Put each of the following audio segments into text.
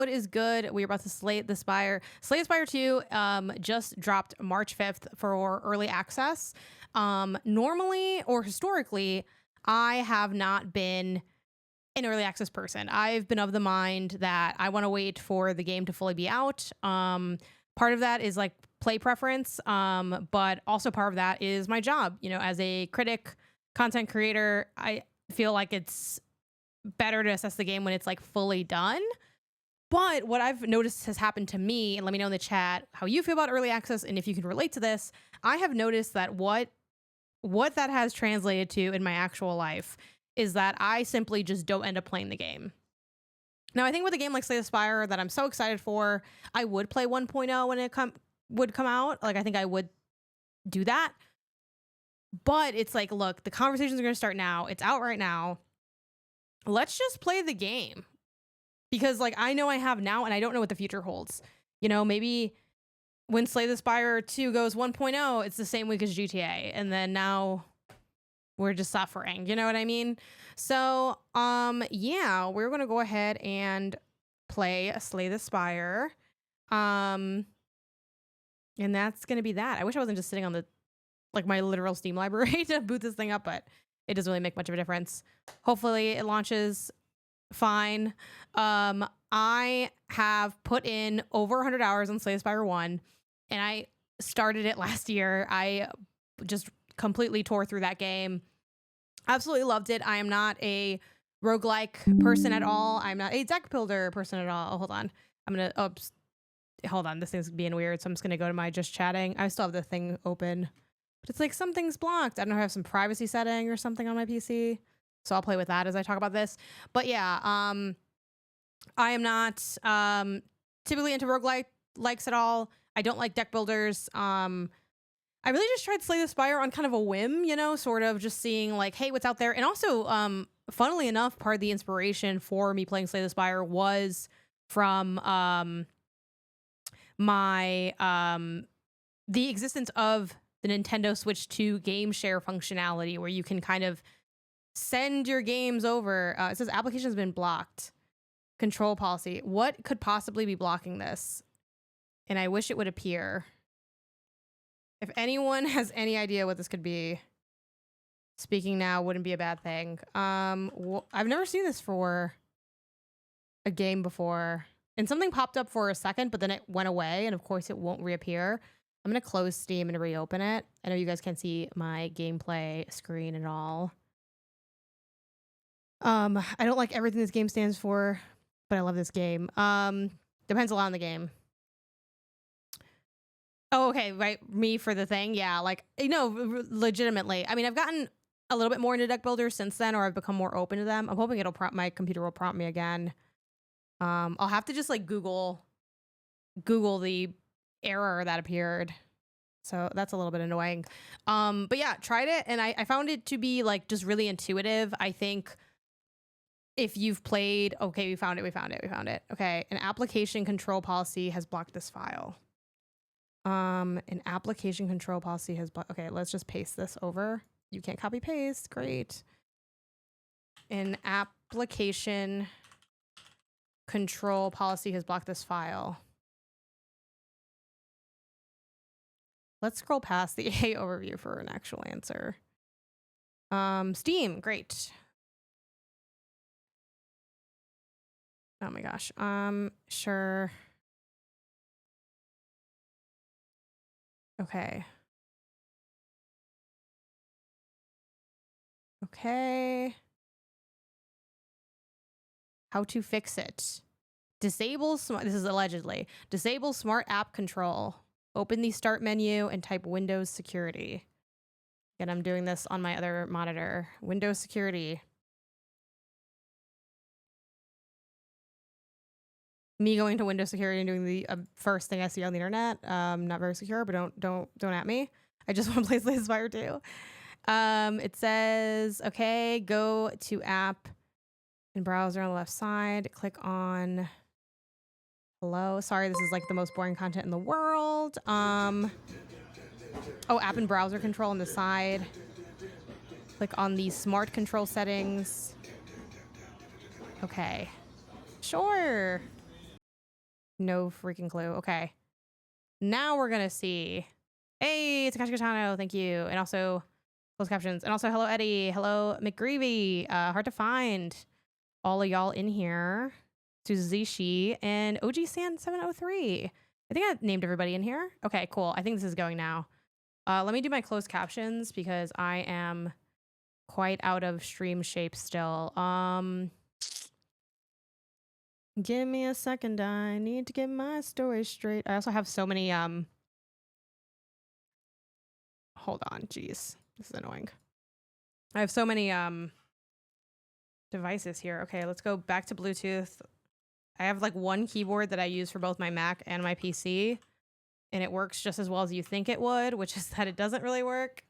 What is good? We're about to Slay the Spire. Slay the Spire 2 just dropped March 5th for early access. Normally or historically, I have not been an early access person. I've been of the mind that I want to wait for the game to fully be out. Part of that is like play preference, but also part of that is my job. You know, as a critic, content creator, I feel like it's better to assess the game when it's like fully done. But what I've noticed has happened to me, and let me know in the chat how you feel about early access and if you can relate to this. I have noticed that what that has translated to in my actual life is that I simply just don't end up playing the game. Now, I think with a game like Slay the Spire that I'm so excited for, I would play 1.0 when it would come out. Like, I think I would do that. But it's like, look, the conversations are going to start now. It's out right now. Let's just play the game. Because, like, I know I have now, and I don't know what the future holds. You know, maybe when Slay the Spire 2 goes 1.0, it's the same week as GTA. And then now we're just suffering. You know what I mean? So, yeah, we're going to go ahead and play Slay the Spire. And that's going to be that. I wish I wasn't just sitting on the, like, my literal Steam library to boot this thing up, but it doesn't really make much of a difference. Hopefully it launches fine. I have put in over 100 hours on Slay the Spire 1, and I started it last year. I just completely tore through that game. Absolutely loved it. I am not a roguelike person at all. I'm not a deck builder person at all. Oh, hold on. Hold on. This thing's being weird, so I'm just going to go to my just chatting. I still have the thing open, but it's like something's blocked. I don't know if I have some privacy setting or something on my PC. So I'll play with that as I talk about this. But yeah, I am not typically into roguelikes at all. I don't like deck builders. I really just tried Slay the Spire on kind of a whim, you know, sort of just seeing like, hey, what's out there. And also, funnily enough, part of the inspiration for me playing Slay the Spire was from the existence of the Nintendo Switch 2 game share functionality where you can kind of send your games over. It says application has been blocked. Control policy. What could possibly be blocking this? And I wish it would appear. If anyone has any idea what this could be, speaking now wouldn't be a bad thing. I've never seen this for a game before. And something popped up for a second, but then it went away. And of course it won't reappear. I'm going to close Steam and reopen it. I know you guys can't see my gameplay screen at all. I don't like everything this game stands for, but I love this game. Depends a lot on the game. Oh, okay, right. Me for the thing. Yeah, like, you know, legitimately. I mean, I've gotten a little bit more into deck builders since then, or I've become more open to them. I'm hoping my computer will prompt me again. I'll have to just like Google the error that appeared. So that's a little bit annoying. But yeah, tried it, and I found it to be like just really intuitive. I think if you've played, okay, we found it. Okay, an application control policy has blocked this file. An application control policy has blocked. Okay, let's just paste this over. You can't copy paste. Great. An application control policy has blocked this file. Let's scroll past the A overview for an actual answer. Steam, great. Oh my gosh. Sure. Okay. Okay. How to fix it. Disable smart, this is allegedly. Disable smart app control. Open the start menu and type Windows security. Again, I'm doing this on my other monitor. Windows security. Me going to Windows security and doing the first thing I see on the internet. Not very secure, but don't at me. I just want to play Slay the Spire 2. It says, okay, go to app and browser on the left side. Click on hello. Sorry, this is like the most boring content in the world. Oh, app and browser control on the side. Click on the smart control settings. Okay. Sure. No freaking clue. Okay. Now we're going to see. Hey, it's Icasiano. Thank you. And also closed captions. And also hello, Eddie. Hello, McGreevy. Hard to find all of y'all in here. Suzushi and OG San 703. I think I named everybody in here. Okay, cool. I think this is going now. Let me do my closed captions because I am quite out of stream shape still. Give me a second. I need to get my story straight. I also have so many hold on, jeez. This is annoying. I have so many devices here. Okay, let's go back to Bluetooth. I have like one keyboard that I use for both my Mac and my PC, and it works just as well as you think it would, which is that it doesn't really work.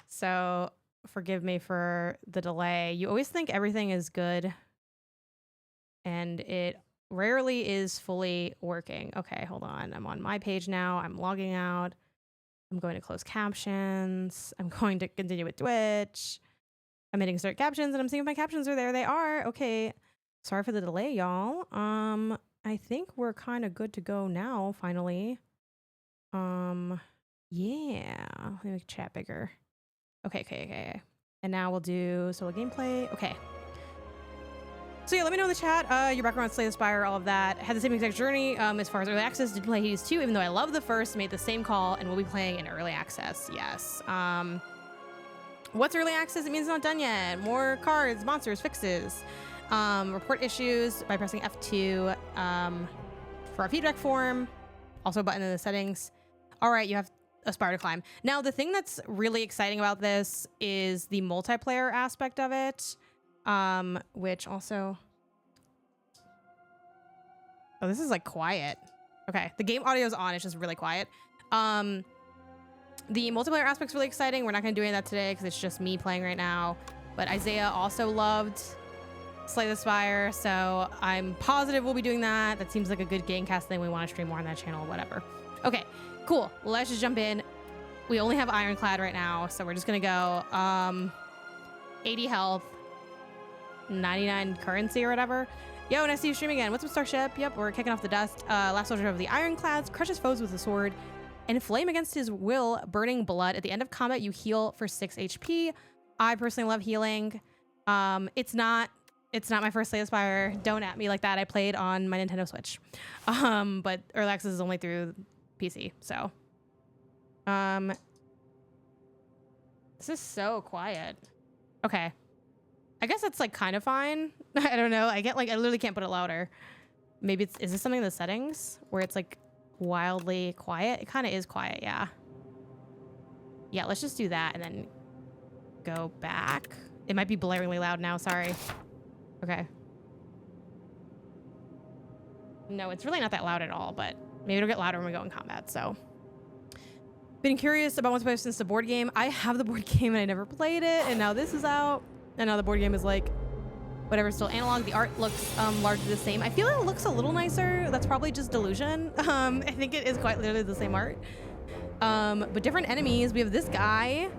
So forgive me for the delay. You always think everything is good, and it rarely is fully working. Okay, hold on. I'm on my page now. I'm logging out. I'm going to close captions. I'm going to continue with Twitch. I'm hitting start captions, and I'm seeing if my captions are there. They are. Okay. Sorry for the delay, y'all. I think we're kind of good to go now, finally. Yeah. Let me make chat bigger. Okay. And now we'll do solo gameplay. Okay. So yeah, let me know in the chat your background on Slay the Spire, all of that. Had the same exact journey as far as early access. Did play Hades 2, even though I love the first. Made the same call, and we'll be playing in early access. Yes. What's early access? It means it's not done yet. More cards, monsters, fixes. Report issues by pressing F2 for a feedback form. Also a button in the settings. All right, you have a spire to climb. Now, the thing that's really exciting about this is the multiplayer aspect of it, which also... Oh, this is like quiet. Okay, the game audio is on. It's just really quiet. The multiplayer aspect's really exciting. We're not going to do any of that today because it's just me playing right now. But Isaiah also loved Slay the Spire, so I'm positive we'll be doing that. That seems like a good gamecast thing. We want to stream more on that channel, whatever. Okay, cool. Let's just jump in. We only have Ironclad right now, so we're just gonna go 80 health, 99 currency or whatever. Yo, nice to see you stream again. What's up, Starship? Yep, we're kicking off the dust. Last soldier of the Ironclads crushes foes with a sword and flame against his will, burning blood. At the end of combat, you heal for 6 HP. I personally love healing. It's not my first Slay the Spire. Don't at me like that. I played on my Nintendo Switch. But early access is only through PC, so. This is so quiet. Okay. I guess that's like kind of fine. I don't know. I literally can't put it louder. Maybe is this something in the settings where it's like wildly quiet? It kind of is quiet, yeah. Yeah, let's just do that and then go back. It might be blaringly loud now, sorry. Okay. No, it's really not that loud at all, but maybe it'll get louder when we go in combat, so. Been curious about multiplayer since the board game. I have the board game and I never played it, and now this is out. And now the board game is like, whatever, still analog. The art looks largely the same. I feel it looks a little nicer. That's probably just delusion. I think it is quite literally the same art. But different enemies. We have this guy.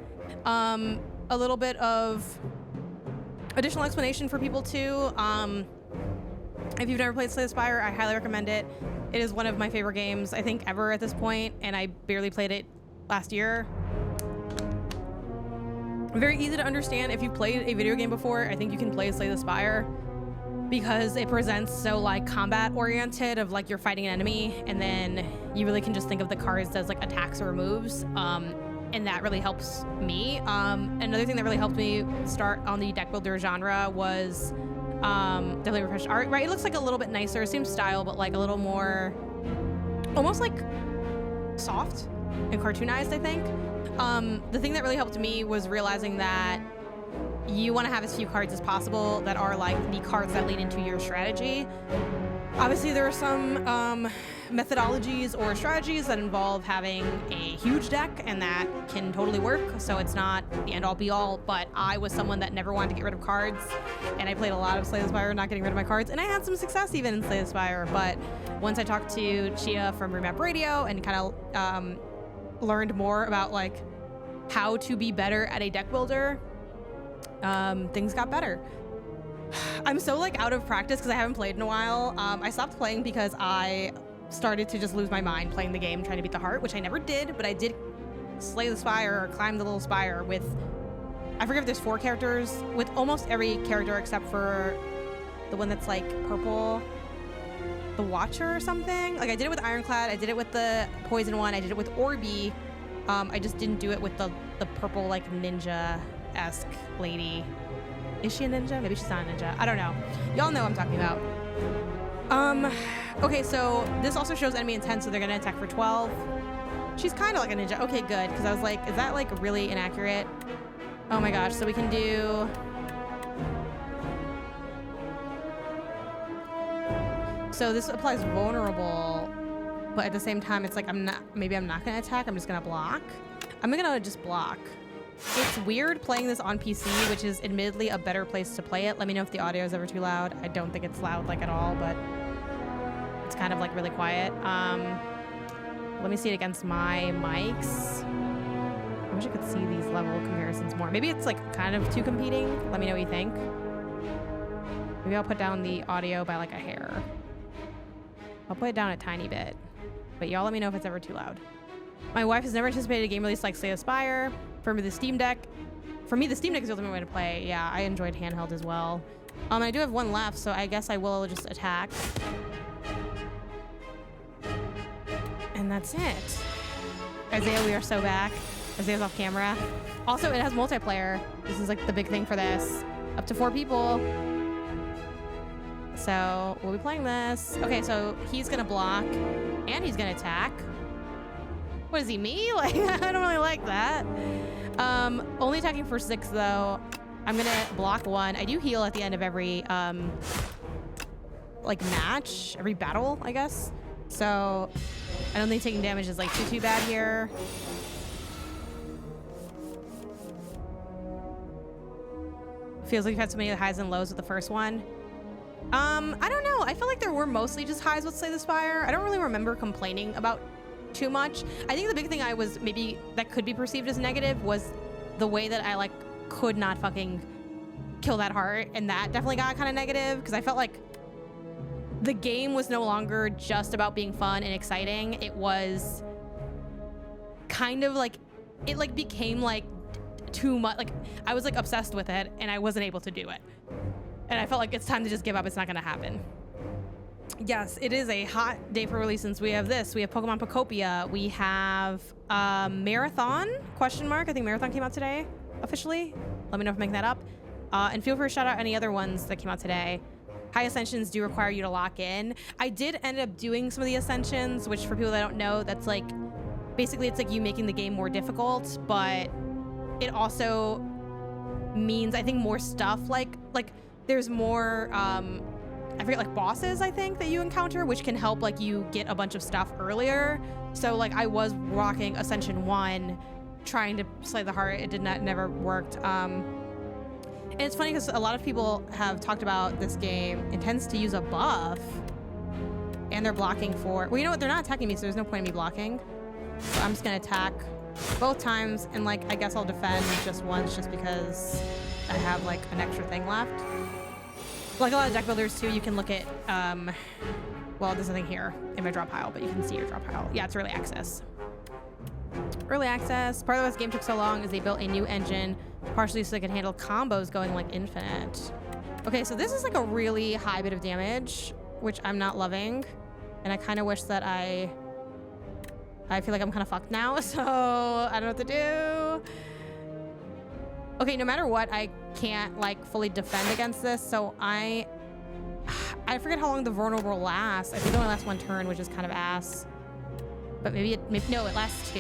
A little bit of additional explanation for people too. If you've never played Slay the Spire, I highly recommend it. It is one of my favorite games, I think, ever at this point, and I barely played it last year. Very easy to understand if you've played a video game before. I think you can play Slay the Spire because it presents so like combat oriented of like you're fighting an enemy and then you really can just think of the cards as like attacks or moves. And that really helps me. Another thing that really helped me start on the deck builder genre was definitely refreshed art, right? It looks like a little bit nicer, same style, but like a little more, almost like soft and cartoonized, I think. The thing that really helped me was realizing that you want to have as few cards as possible that are like the cards that lead into your strategy. Obviously, there are some methodologies or strategies that involve having a huge deck, and that can totally work. So it's not the end all be all, but I was someone that never wanted to get rid of cards, and I played a lot of Slay the Spire not getting rid of my cards, and I had some success even in Slay the Spire. But once I talked to Chia from Remap Radio and kind of learned more about like how to be better at a deck builder, things got better. I'm so like out of practice because I haven't played in a while. I stopped playing because I started to just lose my mind playing the game, trying to beat the heart, which I never did, but I did slay the spire or climb the little spire with, I forget if there's 4 characters, with almost every character except for the one that's like purple, the Watcher or something. Like I did it with Ironclad, I did it with the poison one, I did it with Orby. I just didn't do it with the purple like ninja-esque lady. Is she a ninja? Maybe she's not a ninja. I don't know. Y'all know what I'm talking about. Okay, so this also shows enemy intent, so they're gonna attack for 12. She's kind of like a ninja. Okay, good, because I was like, is that like really inaccurate? Oh my gosh, so we can do... So this applies vulnerable, but at the same time, it's like maybe I'm not gonna attack, I'm just gonna block. I'm gonna just block. It's weird playing this on PC, which is admittedly a better place to play it. Let me know if the audio is ever too loud. I don't think it's loud like at all, but it's kind of like really quiet. Let me see it against my mics. I wish I could see these level comparisons more. Maybe it's like kind of too competing. Let me know what you think. Maybe I'll put down the audio by like a hair. I'll put it down a tiny bit, but y'all let me know if it's ever too loud. My wife has never anticipated a game release like Slay the Spire. For me, the Steam Deck is the ultimate way to play. Yeah, I enjoyed handheld as well. I do have 1 left, so I guess I will just attack. And that's it. Isaiah, we are so back. Isaiah's off camera. Also, it has multiplayer. This is like the big thing for this. Up to 4 people. So we'll be playing this. Okay, so he's gonna block and he's gonna attack. What is he, me? Like, I don't really like that. Only attacking for 6 though. I'm gonna block 1. I do heal at the end of every like match, every battle, I guess. So I don't think taking damage is like too bad here. Feels like you've had so many highs and lows with the first one. I don't know. I feel like there were mostly just highs with Slay the Spire. I don't really remember complaining about too much. I think the big thing I was maybe that could be perceived as negative was the way that I like could not fucking kill that heart, and that definitely got kind of negative because I felt like the game was no longer just about being fun and exciting. It was kind of like it like became like too much. Like I was like obsessed with it and I wasn't able to do it. And I felt like it's time to just give up. It's not going to happen. Yes, it is a hot day for release since we have this. We have Pokemon Pocopia. We have Marathon, question mark. I think Marathon came out today, officially. Let me know if I'm making that up. And feel free to shout out any other ones that came out today. High Ascensions do require you to lock in. I did end up doing some of the Ascensions, which for people that don't know, that's like, basically it's like you making the game more difficult, but it also means, I think, more stuff like there's more, I forget, like bosses, I think, that you encounter, which can help like you get a bunch of stuff earlier. So like I was rocking Ascension 1, trying to slay the heart. It never worked. And it's funny because a lot of people have talked about this game intends to use a buff and they're blocking for, well, you know what? They're not attacking me, so there's no point in me blocking. So I'm just gonna attack both times and like, I guess I'll defend just once just because I have like an extra thing left. Like a lot of deck builders too, you can look at, well, there's nothing here in my drop pile, but you can see your drop pile. Yeah, it's early access. Early access. Part of why this game took so long is they built a new engine, partially so they could handle combos going like infinite. Okay, so this is like a really high bit of damage, which I'm not loving. And I kind of wish that I feel like I'm kind of fucked now, so I don't know what to do. Okay, no matter what, I can't like fully defend against this, so I forget how long the vulnerable lasts. I think it only lasts 1 turn, which is kind of ass. But maybe no, it lasts 2.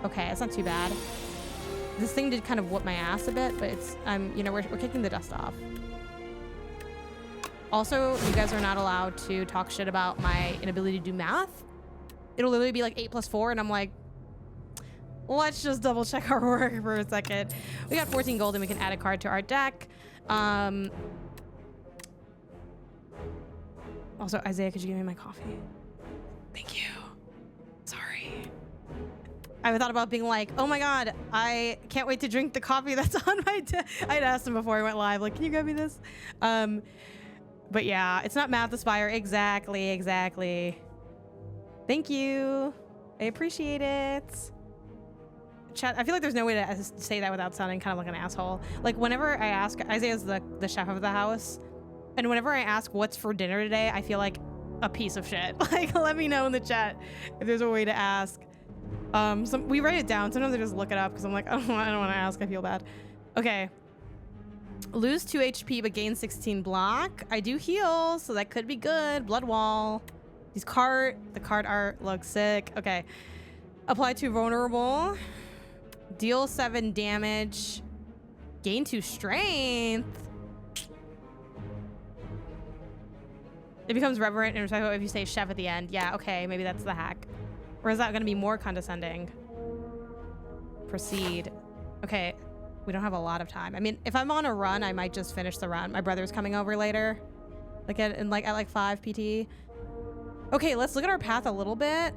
Okay, that's not too bad. This thing did kind of whoop my ass a bit, but it's you know, we're kicking the dust off. Also, you guys are not allowed to talk shit about my inability to do math. It'll literally be like 8 + 4, and I'm like, let's just double check our work for a second. We got 14 gold and we can add a card to our deck. Also, Isaiah, could you give me my coffee? Thank you. Sorry. I thought about being like, oh my God, I can't wait to drink the coffee that's on my deck. I'd asked him before I went live, like, can you grab me this? But yeah, it's not Math the Spire. Exactly. Thank you. I appreciate it. Chat, I feel like there's no way to say that without sounding kind of like an asshole. Like whenever I ask, Isaiah's the chef of the house, and whenever I ask what's for dinner today, I feel like a piece of shit. Like, let me know in the chat if there's a way to ask. We write it down. Sometimes I just look it up because I'm like, I don't want to ask. I feel bad. Okay. Lose 2 HP but gain 16 block. I do heal, so that could be good. Blood wall. The card art looks sick. Okay. Apply to vulnerable. Deal 7 damage. Gain 2 strength. It becomes reverent and respectful if you say chef at the end. Yeah, okay, maybe that's the hack. Or is that going to be more condescending? Proceed. Okay, we don't have a lot of time. I mean, if I'm on a run, I might just finish the run. My brother's coming over later. Like at 5 PT. Okay, let's look at our path a little bit.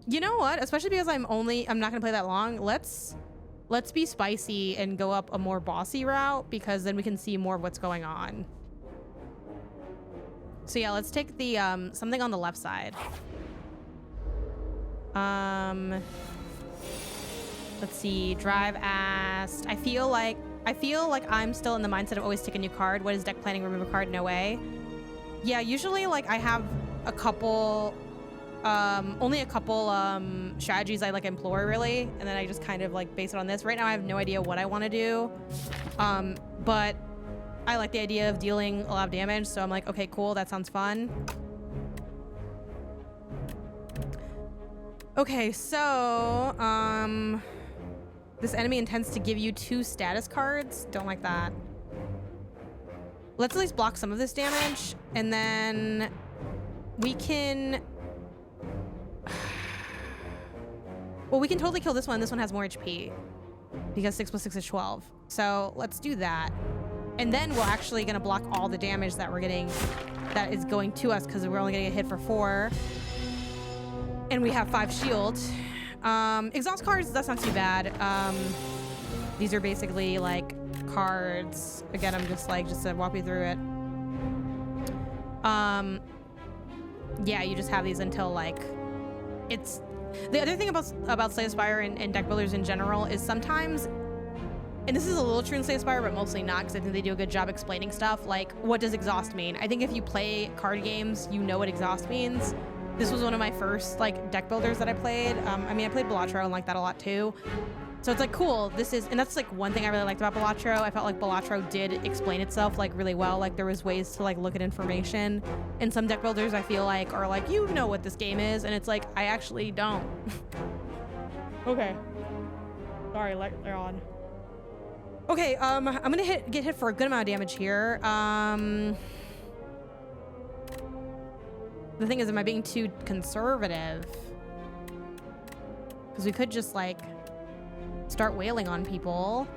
You know what? Especially because I'm not gonna play that long. Let's be spicy and go up a more bossy route because then we can see more of what's going on. So yeah, let's take the something on the left side. Let's see. Drive asked. I feel like I'm still in the mindset of always take a new card. What is deck planning? Remove a card? No way. Yeah, usually like I have a couple. Only a couple strategies I like employ really, and then I just kind of like base it on this. Right now I have no idea what I want to do, but I like the idea of dealing a lot of damage, so I'm like, okay, cool, that sounds fun. Okay, so this enemy intends to give you 2 status cards. Don't like that. Let's at least block some of this damage, and then we can. Well, we can totally kill this one. This one has more HP because 6 plus 6 is 12. So let's do that. And then we're actually going to block all the damage that we're getting, that is going to us because we're only going to get hit for 4. And we have 5 shield. Exhaust cards, that's not too bad. These are basically like cards. Again, I'm just to walk me through it. Yeah, you just have these until like it's. The other thing about Slay the Spire and deck builders in general is sometimes, and this is a little true in Slay the Spire, but mostly not, because I think they do a good job explaining stuff. Like, what does exhaust mean? I think if you play card games, you know what exhaust means. This was one of my first like deck builders that I played. I mean, I played Balatro and like that a lot too. So it's like, cool, this is, and that's like one thing I really liked about Balatro. I felt like Balatro did explain itself like really well. Like there was ways to like look at information. And some deck builders I feel like are like, you know what this game is. And it's like, I actually don't. Okay. Sorry, they're on. Okay, I'm gonna get hit for a good amount of damage here. The thing is, am I being too conservative? Because we could just like start wailing on people.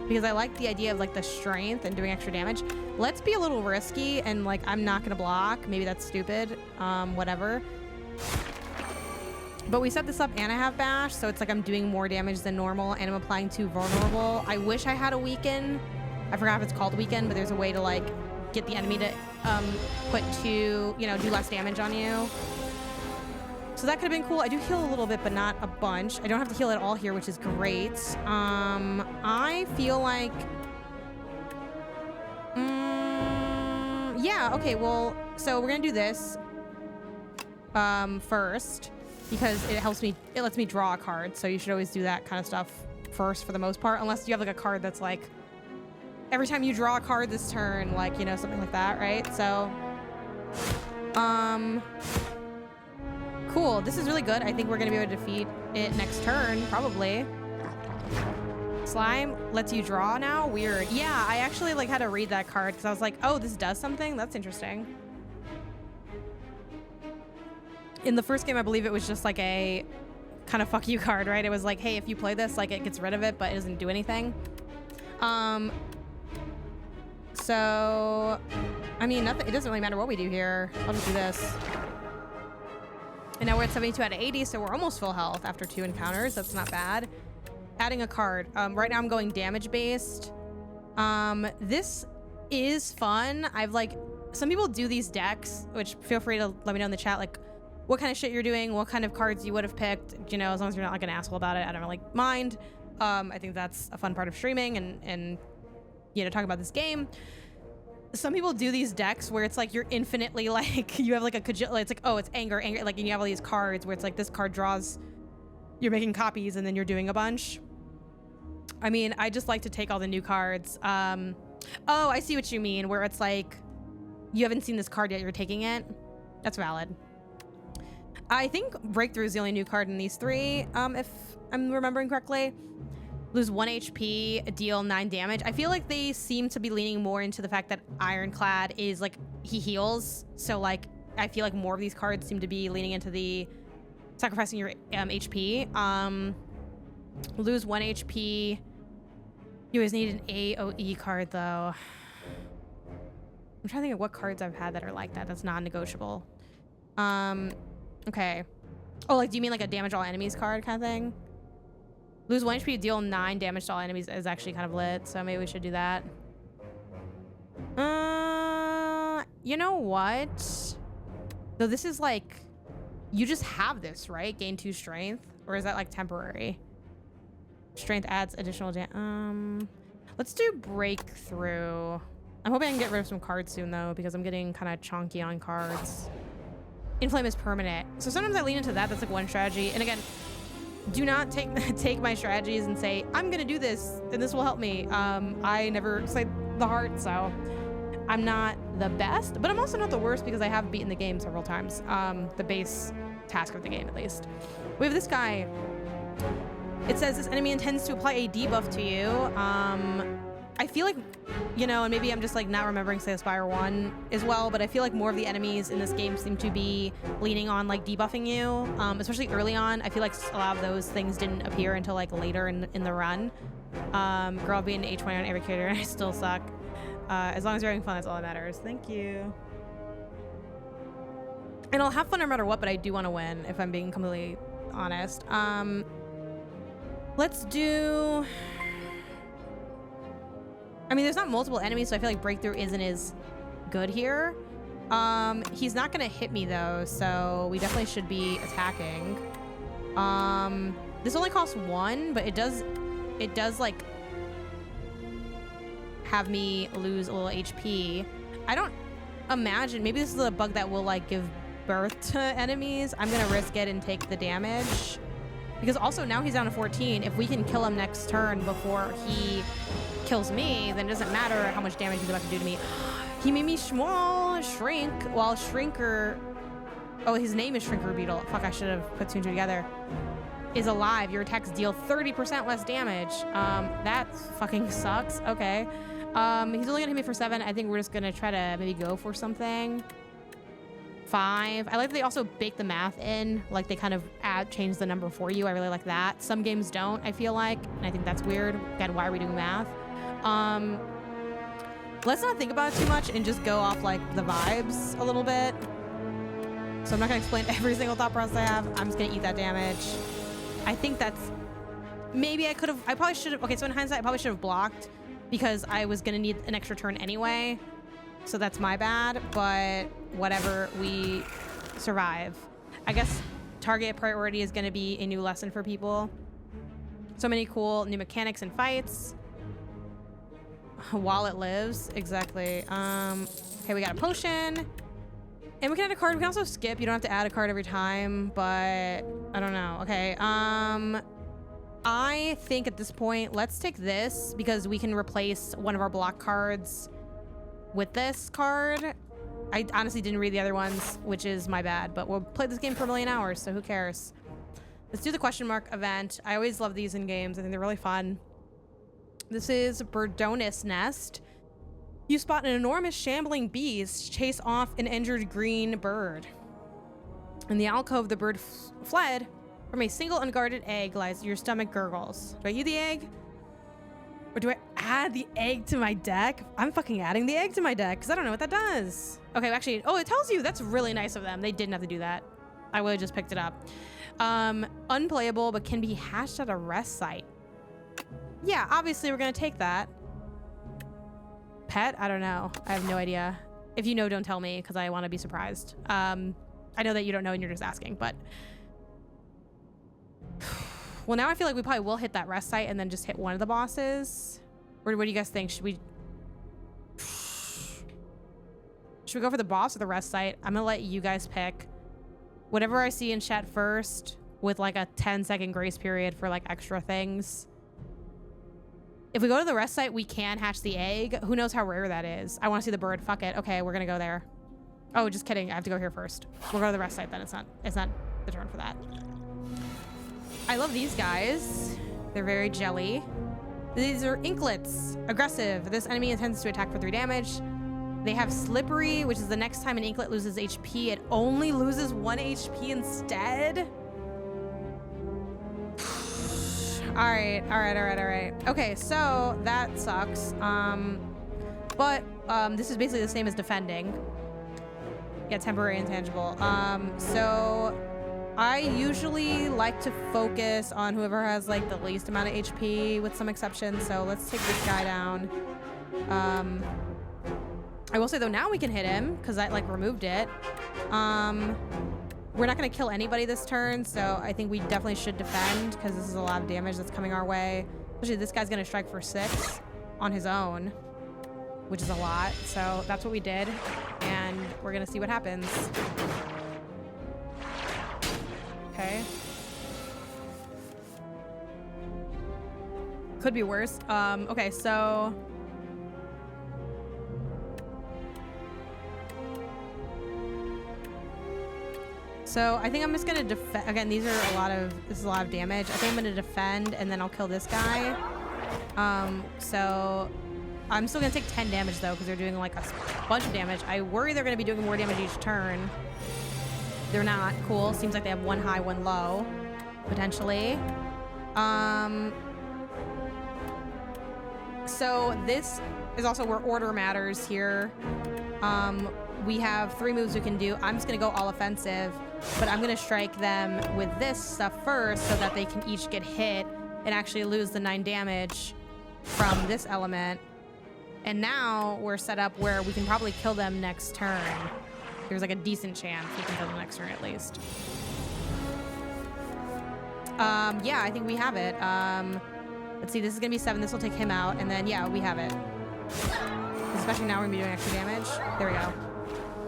Because I like the idea of like the strength and doing extra damage. Let's be a little risky and like I'm not gonna block. Maybe that's stupid. Whatever. But we set this up and I have bash, so it's like I'm doing more damage than normal and I'm applying to vulnerable. I wish I had a weaken. I forgot if it's called weaken, but there's a way to like get the enemy to put 2, you know, do less damage on you. So that could have been cool. I do heal a little bit, but not a bunch. I don't have to heal at all here, which is great. I feel like, yeah, okay, well, so we're gonna do this first because it helps me, it lets me draw a card. So you should always do that kind of stuff first for the most part, unless you have like a card that's like, every time you draw a card this turn, like, you know, something like that, right? So, cool. This is really good. I think we're gonna be able to defeat it next turn, probably. Slime lets you draw now? Weird. Yeah, I actually like had to read that card because I was like, oh, this does something? That's interesting. In the first game, I believe it was just like a kind of fuck you card, right? It was like, hey, if you play this, like it gets rid of it, but it doesn't do anything. So, I mean, nothing. It doesn't really matter what we do here. I'll just do this. And now we're at 72 out of 80, so we're almost full health after 2 encounters. That's not bad. Adding a card. Right now I'm going damage based. This is fun. I've like, some people do these decks, which feel free to let me know in the chat, like what kind of shit you're doing, what kind of cards you would have picked, you know, as long as you're not like an asshole about it. I don't really mind. I think that's a fun part of streaming and you know, talking about this game. Some people do these decks where it's like you're infinitely like, you have like it's like, oh, it's anger, like, and you have all these cards where it's like this card draws, you're making copies and then you're doing a bunch. I mean, I just like to take all the new cards. Oh, I see what you mean, where it's like, you haven't seen this card yet, you're taking it. That's valid. I think Breakthrough is the only new card in these three, if I'm remembering correctly. Lose 1 HP, deal 9 damage. I feel like they seem to be leaning more into the fact that Ironclad is like, he heals. So like, I feel like more of these cards seem to be leaning into the sacrificing your HP. Lose 1 HP. You always need an AoE card though. I'm trying to think of what cards I've had that are like that. That's non-negotiable. Okay. Oh, like, do you mean like a damage all enemies card kind of thing? Lose 1 HP, deal 9 damage to all enemies is actually kind of lit, so maybe we should do that. You know what? Though this is like, you just have this, right? Gain 2 strength, or is that like temporary? Strength adds additional let's do Breakthrough. I'm hoping I can get rid of some cards soon though, because I'm getting kind of chonky on cards. Inflame is permanent. So sometimes I lean into that. That's like one strategy. And again, do not take my strategies and say, I'm gonna do this and this will help me. I never say the heart, so I'm not the best, but I'm also not the worst because I have beaten the game several times. The base task of the game, at least. We have this guy. It says this enemy intends to apply a debuff to you. I feel like, you know, and maybe I'm just like not remembering Slay the Spire 1 as well, but I feel like more of the enemies in this game seem to be leaning on like debuffing you, especially early on. I feel like a lot of those things didn't appear until like later in the run. Girl being an H20 on every character and I still suck. As long as you're having fun, that's all that matters. Thank you. And I'll have fun no matter what, but I do want to win if I'm being completely honest. Let's do... I mean, there's not multiple enemies, so I feel like Breakthrough isn't as good here. He's not gonna hit me though, so we definitely should be attacking. This only costs 1, but it does like have me lose a little HP. I don't imagine, maybe this is a bug that will like give birth to enemies. I'm gonna risk it and take the damage. Because also now he's down to 14. If we can kill him next turn before he kills me, then it doesn't matter how much damage he's about to do to me. He made me shrink while Shrinker, oh, his name is Shrinker Beetle. Fuck, I should have put 2 and 2 together. Is alive. Your attacks deal 30% less damage. That fucking sucks. Okay. He's only gonna hit me for 7. I think we're just gonna try to maybe go for something. 5. I like that they also bake the math in, like they kind of change the number for you. I really like that. Some games don't, I feel like, and I think that's weird. Again, why are we doing math? Let's not think about it too much and just go off like the vibes a little bit. So I'm not gonna explain every single thought process I have. I'm just gonna eat that damage. I think that's, maybe I probably should have, okay, so in hindsight, I probably should have blocked because I was gonna need an extra turn anyway. So that's my bad, but whatever, we survive. I guess target priority is gonna be a new lesson for people. So many cool new mechanics and fights. While it lives, exactly. Okay, we got a potion. And we can add a card. We can also skip. You don't have to add a card every time, but I don't know. Okay, I think at this point, let's take this because we can replace one of our block cards with this card. I honestly didn't read the other ones, which is my bad, but we'll play this game for a million hours, so who cares? Let's do the question mark event. I always love these in games. I think they're really fun. This is Birdonus Nest. You spot an enormous shambling beast chase off an injured green bird. In the alcove, the bird fled. From a single unguarded egg lies your stomach gurgles. Do I eat the egg? Or do I add the egg to my deck? I'm fucking adding the egg to my deck because I don't know what that does. Okay, actually, oh, it tells you. That's really nice of them. They didn't have to do that. I would have just picked it up. Unplayable, but can be hatched at a rest site. Yeah, obviously we're gonna take that. Pet? I don't know. I have no idea. If you know, don't tell me, because I want to be surprised. I know that you don't know and you're just asking, but... Well, now I feel like we probably will hit that rest site and then just hit one of the bosses. Or what do you guys think? Should we go for the boss or the rest site? I'm gonna let you guys pick. Whatever I see in chat first, with like a 10-second grace period for like extra things. If we go to the rest site, we can hatch the egg. Who knows how rare that is? I want to see the bird. Fuck it. Okay, we're gonna go there. Oh, just kidding. I have to go here first. We'll go to the rest site then. It's not the turn for that. I love these guys. They're very jelly. These are inklets. Aggressive. This enemy intends to attack for 3 damage. They have slippery, which is the next time an inklet loses HP, it only loses 1 HP instead. All right. Okay, so that sucks. But this is basically the same as defending. Yeah, temporary intangible. So I usually like to focus on whoever has like the least amount of HP, with some exceptions. So let's take this guy down. I will say though, now we can hit him because I like removed it. We're not going to kill anybody this turn, so I think we definitely should defend because this is a lot of damage that's coming our way. Especially this guy's going to strike for 6 on his own, which is a lot. So that's what we did, and we're going to see what happens. Okay. Could be worse. Okay, so... So I think I'm just gonna defend. Again, this is a lot of damage. I think I'm gonna defend and then I'll kill this guy. So I'm still gonna take 10 damage though, because they're doing like a bunch of damage. I worry they're gonna be doing more damage each turn. They're not. Cool. Seems like they have 1 high, 1 low, potentially. So this is also where order matters here. We have 3 moves we can do. I'm just gonna go all offensive, but I'm gonna strike them with this stuff first so that they can each get hit and actually lose the 9 damage from this element. And now we're set up where we can probably kill them next turn. There's like a decent chance we can kill them next turn at least. Yeah, I think we have it. Let's see, this is gonna be 7. This will take him out, and then yeah, we have it. Especially now we're gonna be doing extra damage. There we go.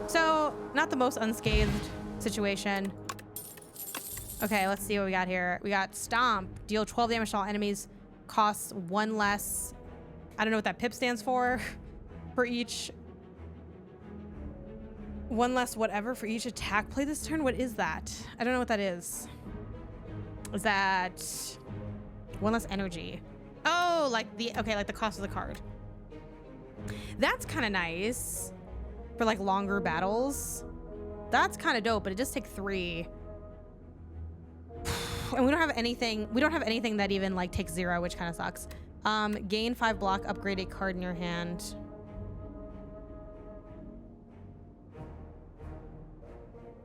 So, not the most unscathed situation. Okay, let's see what we got here. We got Stomp. Deal 12 damage to all enemies. Costs 1 less. I don't know what that pip stands for. For each... 1 less whatever for each attack play this turn? What is that? I don't know what that is. Is that... 1 less energy? Oh, like the... Okay, like the cost of the card. That's kind of nice. For like longer battles. That's kind of dope, but it does take 3. And we don't have anything that even like takes 0, which kind of sucks. Gain 5 block, upgrade a card in your hand.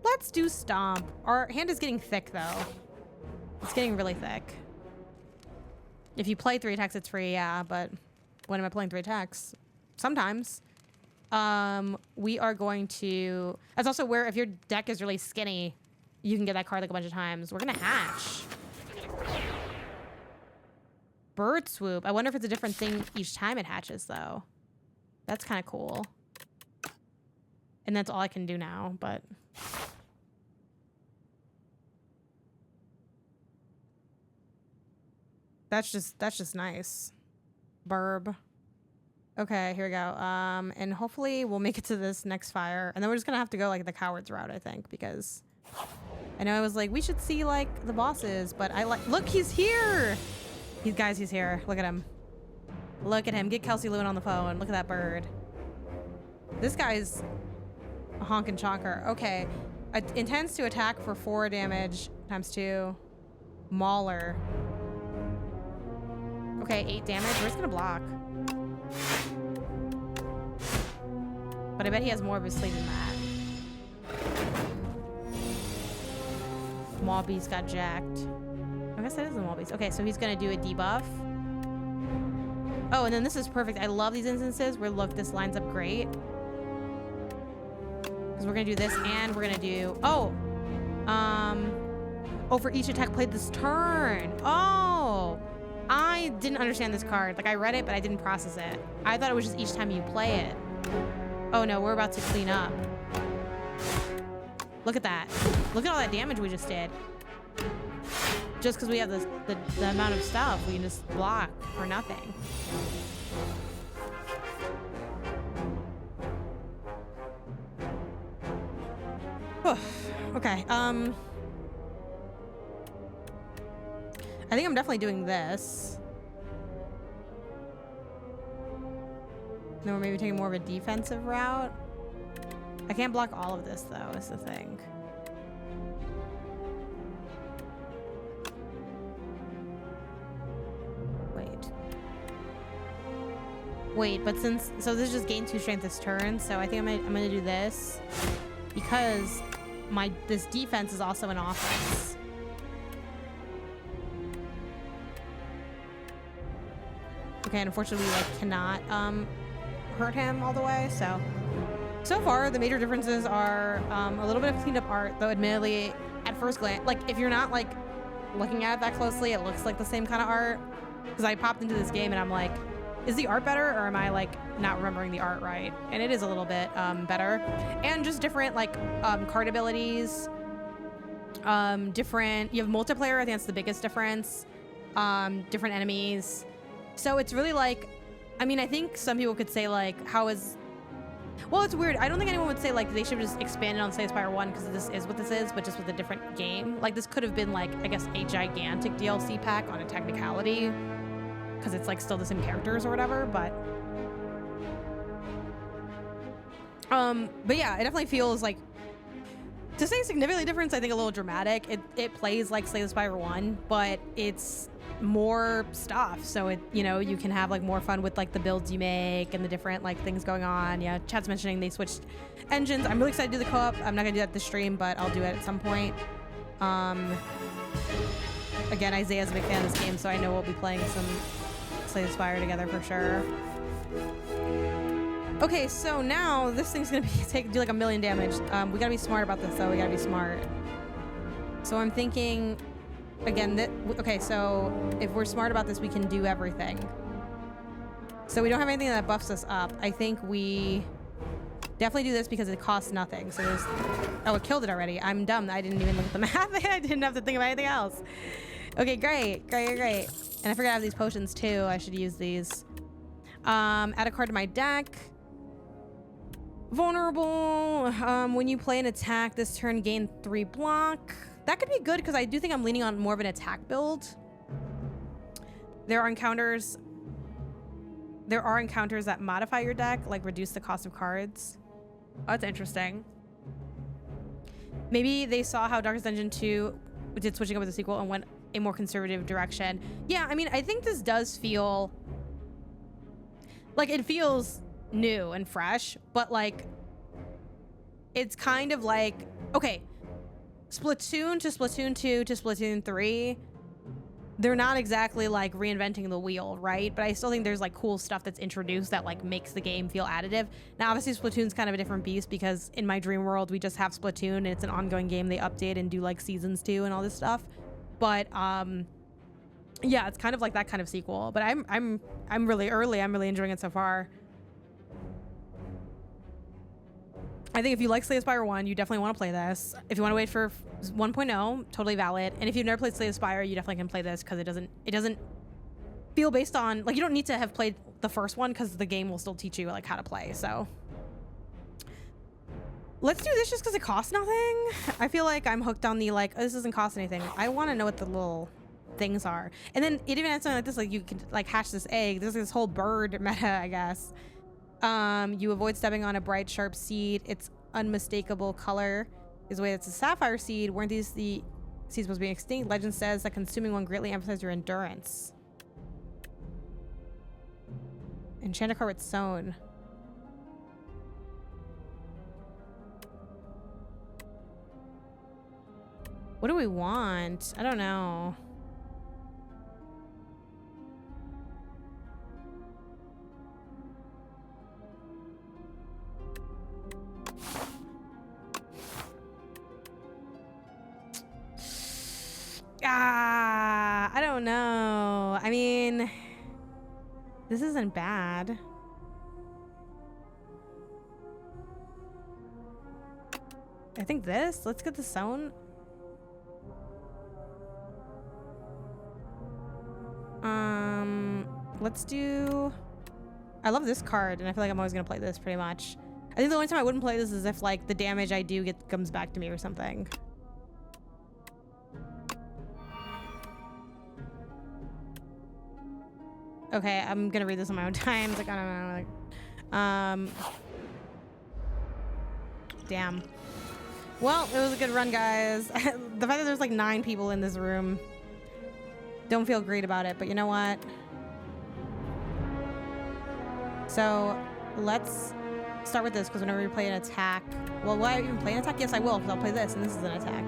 Let's do Stomp. Our hand is getting thick though. It's getting really thick. If you play 3 attacks, it's free, yeah, but when am I playing 3 attacks? Sometimes. We are going to... That's also where if your deck is really skinny, you can get that card like a bunch of times. We're gonna hatch. Bird Swoop. I wonder if it's a different thing each time it hatches, though. That's kind of cool. And that's all I can do now, but... That's just nice. Burb. Okay, here we go. And hopefully we'll make it to this next fire. And then we're just gonna have to go like the coward's route, I think, because I know I was like, we should see like the bosses, but I like, look, he's here. He's here. Look at him. Look at him. Get Kelsey Lewin on the phone. Look at that bird. This guy's a honkin' chonker. Okay. Intends to attack for 4 damage times 2. Mauler. Okay, 8 damage. We're just gonna block. But I bet he has more of his sleeve than that. Maulbeast got jacked. I guess that is the Maulbeast. Okay, so he's gonna do a debuff. Oh, and then this is perfect. I love these instances where, look, this lines up great. Because we're going to do this and we're going to do... Oh, for each attack played this turn. Oh, I didn't understand this card. Like, I read it, but I didn't process it. I thought it was just each time you play it. Oh, no, we're about to clean up. Look at that. Look at all that damage we just did. Just because we have the amount of stuff, we can just block for nothing. Okay, I think I'm definitely doing this. Then we're maybe taking more of a defensive route. I can't block all of this, though, is the thing. Wait, but since... So this just gained 2 strength this turn, so I think I'm gonna do this. Because this defense is also an offense. Okay, and unfortunately we like cannot hurt him all the way, so far the major differences are a little bit of cleaned up art, though admittedly at first glance, like if you're not like looking at it that closely, it looks like the same kind of art. Because I popped into this game and I'm like, is the art better, or am I like not remembering the art right? And it is a little bit better, and just different like card abilities, different. You have multiplayer. I think that's the biggest difference. Different enemies. So it's really like, I mean, I think some people could say like, well, it's weird. I don't think anyone would say like they should have just expanded on Slay the Spire 1 because this is what this is, but just with a different game. Like this could have been like, I guess, a gigantic DLC pack on a technicality, because it's like still the same characters or whatever, but yeah, it definitely feels like, to say significantly different, I think a little dramatic. It plays like Slay the Spire 1, but it's more stuff, so it, you know, you can have like more fun with like the builds you make and the different like things going on. Yeah, chat's mentioning they switched engines. I'm really excited to do the co-op. I'm not gonna do that this stream, but I'll do it at some point. Again, Isaiah's a big fan of this game, so I know we'll be playing some Slay the Spire together for sure. Okay, so now this thing's gonna do like 1,000,000 damage. We gotta be smart about this though. We gotta be smart. So I'm thinking, again, okay, so if we're smart about this, we can do everything. So we don't have anything that buffs us up. I think we definitely do this because it costs nothing. So there's, oh, it killed it already. I'm dumb. I didn't even look at the math. I didn't have to think about anything else. Okay, great. And I forgot I have these potions too. I should use these. Add a card to my deck. Vulnerable. When you play an attack this turn, gain 3 block. That could be good because I do think I'm leaning on more of an attack build. There are encounters that modify your deck, like reduce the cost of cards. Oh, that's interesting. Maybe they saw how Darkest Dungeon 2 did switching up with the sequel and went a more conservative direction. Yeah, I mean, I think this does feel like, it feels new and fresh, but like it's kind of like, okay, Splatoon to Splatoon 2 to Splatoon 3, they're not exactly like reinventing the wheel, right? But I still think there's like cool stuff that's introduced that like makes the game feel additive. Now obviously Splatoon's kind of a different beast because in my dream world we just have Splatoon and it's an ongoing game. They update and do like seasons 2 and all this stuff, but yeah, it's kind of like that kind of sequel. But I'm really early. I'm really enjoying it so far. I think if you like Slay the Spire 1, you definitely want to play this. If you want to wait for 1.0, totally valid. And if you've never played Slay the Spire, you definitely can play this because it doesn't feel based on, like, you don't need to have played the first one because the game will still teach you like how to play. So let's do this just because it costs nothing. I feel like I'm hooked on the like, oh, this doesn't cost anything. I want to know what the little things are. And then it even has something like this, like you can like hatch this egg. There's this whole bird meta, I guess. You avoid stepping on a bright, sharp seed. Its unmistakable color is the way it's a sapphire seed. Weren't these the seeds supposed to be extinct? Legend says that consuming one greatly emphasizes your endurance. Enchanted card with sown. What do we want? I don't know. Ah, I don't know. I mean, this isn't bad. I think this. Let's get the zone. Let's do. I love this card, and I feel like I'm always gonna play this pretty much. I think the only time I wouldn't play this is if like the damage I do comes back to me or something. Okay, I'm gonna read this on my own time. Like, I don't know. Like, damn. Well, it was a good run, guys. The fact that there's like 9 people in this room. Don't feel great about it, but you know what? So let's start with this, because whenever we play an attack, well, will I even play an attack? Yes, I will, because I'll play this, and this is an attack.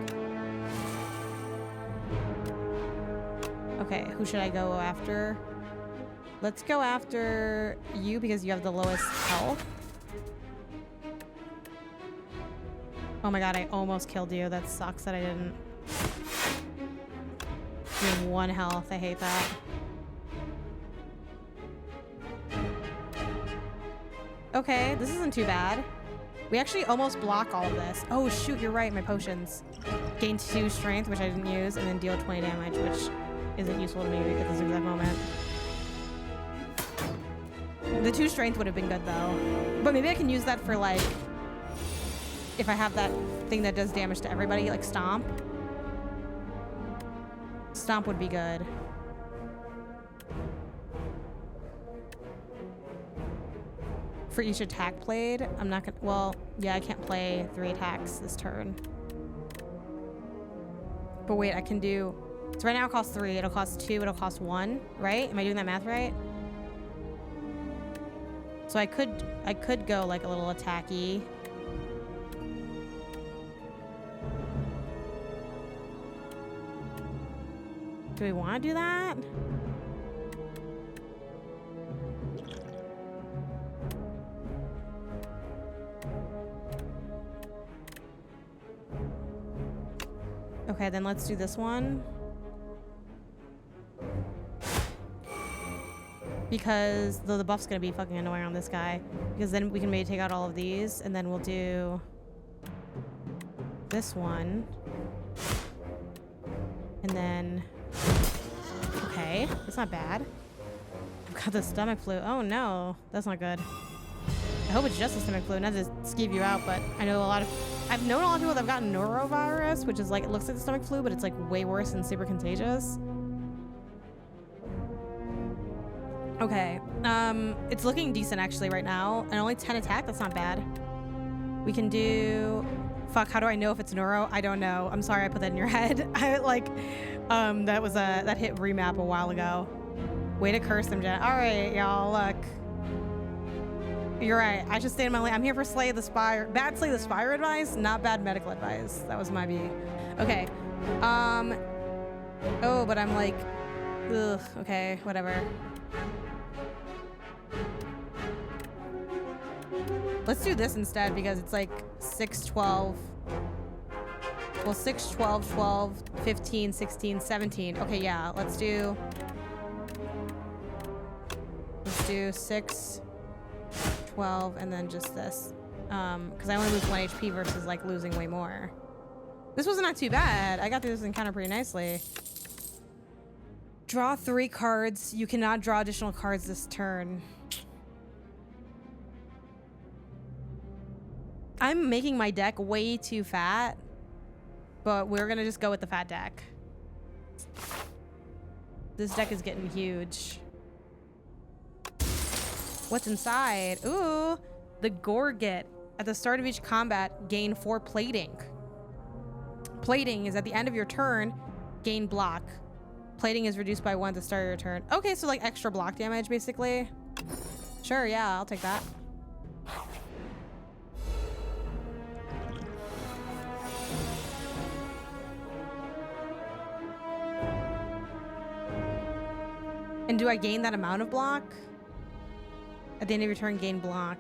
Okay, who should I go after? Let's go after you, because you have the lowest health. Oh my god, I almost killed you. That sucks that I didn't. You have 1 health. I hate that. Okay, this isn't too bad. We actually almost block all of this. Oh shoot, you're right, my potions. Gain 2 strength, which I didn't use, and then deal 20 damage, which isn't useful to me at this exact moment. The 2 strength would have been good though. But maybe I can use that for like, if I have that thing that does damage to everybody, like Stomp. Stomp would be good. For each attack played, I'm not gonna, well, yeah, I can't play 3 attacks this turn. But wait, I can do, so right now it costs 3, it'll cost 2, it'll cost 1, right? Am I doing that math right? So I could go like a little attacky. Do we want to do that? Okay, then let's do this one. Because the buff's gonna be fucking annoying on this guy. Because then we can maybe take out all of these, and then we'll do this one. And then, okay, that's not bad. I've got the stomach flu. Oh no, that's not good. I hope it's just the stomach flu, not to skeeve you out, but I know I've known a lot of people that have gotten norovirus, which is like, it looks like the stomach flu, but it's like way worse and super contagious. Okay, it's looking decent actually right now, and only 10 attack, that's not bad. We can do, fuck, how do I know if it's neuro? I don't know. I'm sorry I put that in your head. I like, that hit remap a while ago. Way to curse them, Jen. All right, y'all, look. You're right, I should stay in my lane. I'm here for Slay the Spire. Bad Slay the Spire advice, not bad medical advice. That was my view. Okay, oh, but I'm like, ugh, okay, whatever. Let's do this instead, because it's like 6, 12. Well, 6, 12, 12, 15, 16, 17. Okay, yeah, let's do 6, 12, and then just this. Because I only lose 1 HP versus like losing way more. This was not too bad. I got through this encounter pretty nicely. Draw 3 cards. You cannot draw additional cards this turn. I'm making my deck way too fat, but we're gonna just go with the fat deck. This deck is getting huge. What's inside? Ooh, the Gorget. At the start of each combat, gain 4 plating. Plating is at the end of your turn, gain block. Plating is reduced by 1 at the start of your turn. Okay, so like extra block damage, basically. Sure, yeah, I'll take that. And do I gain that amount of block? At the end of your turn, gain block.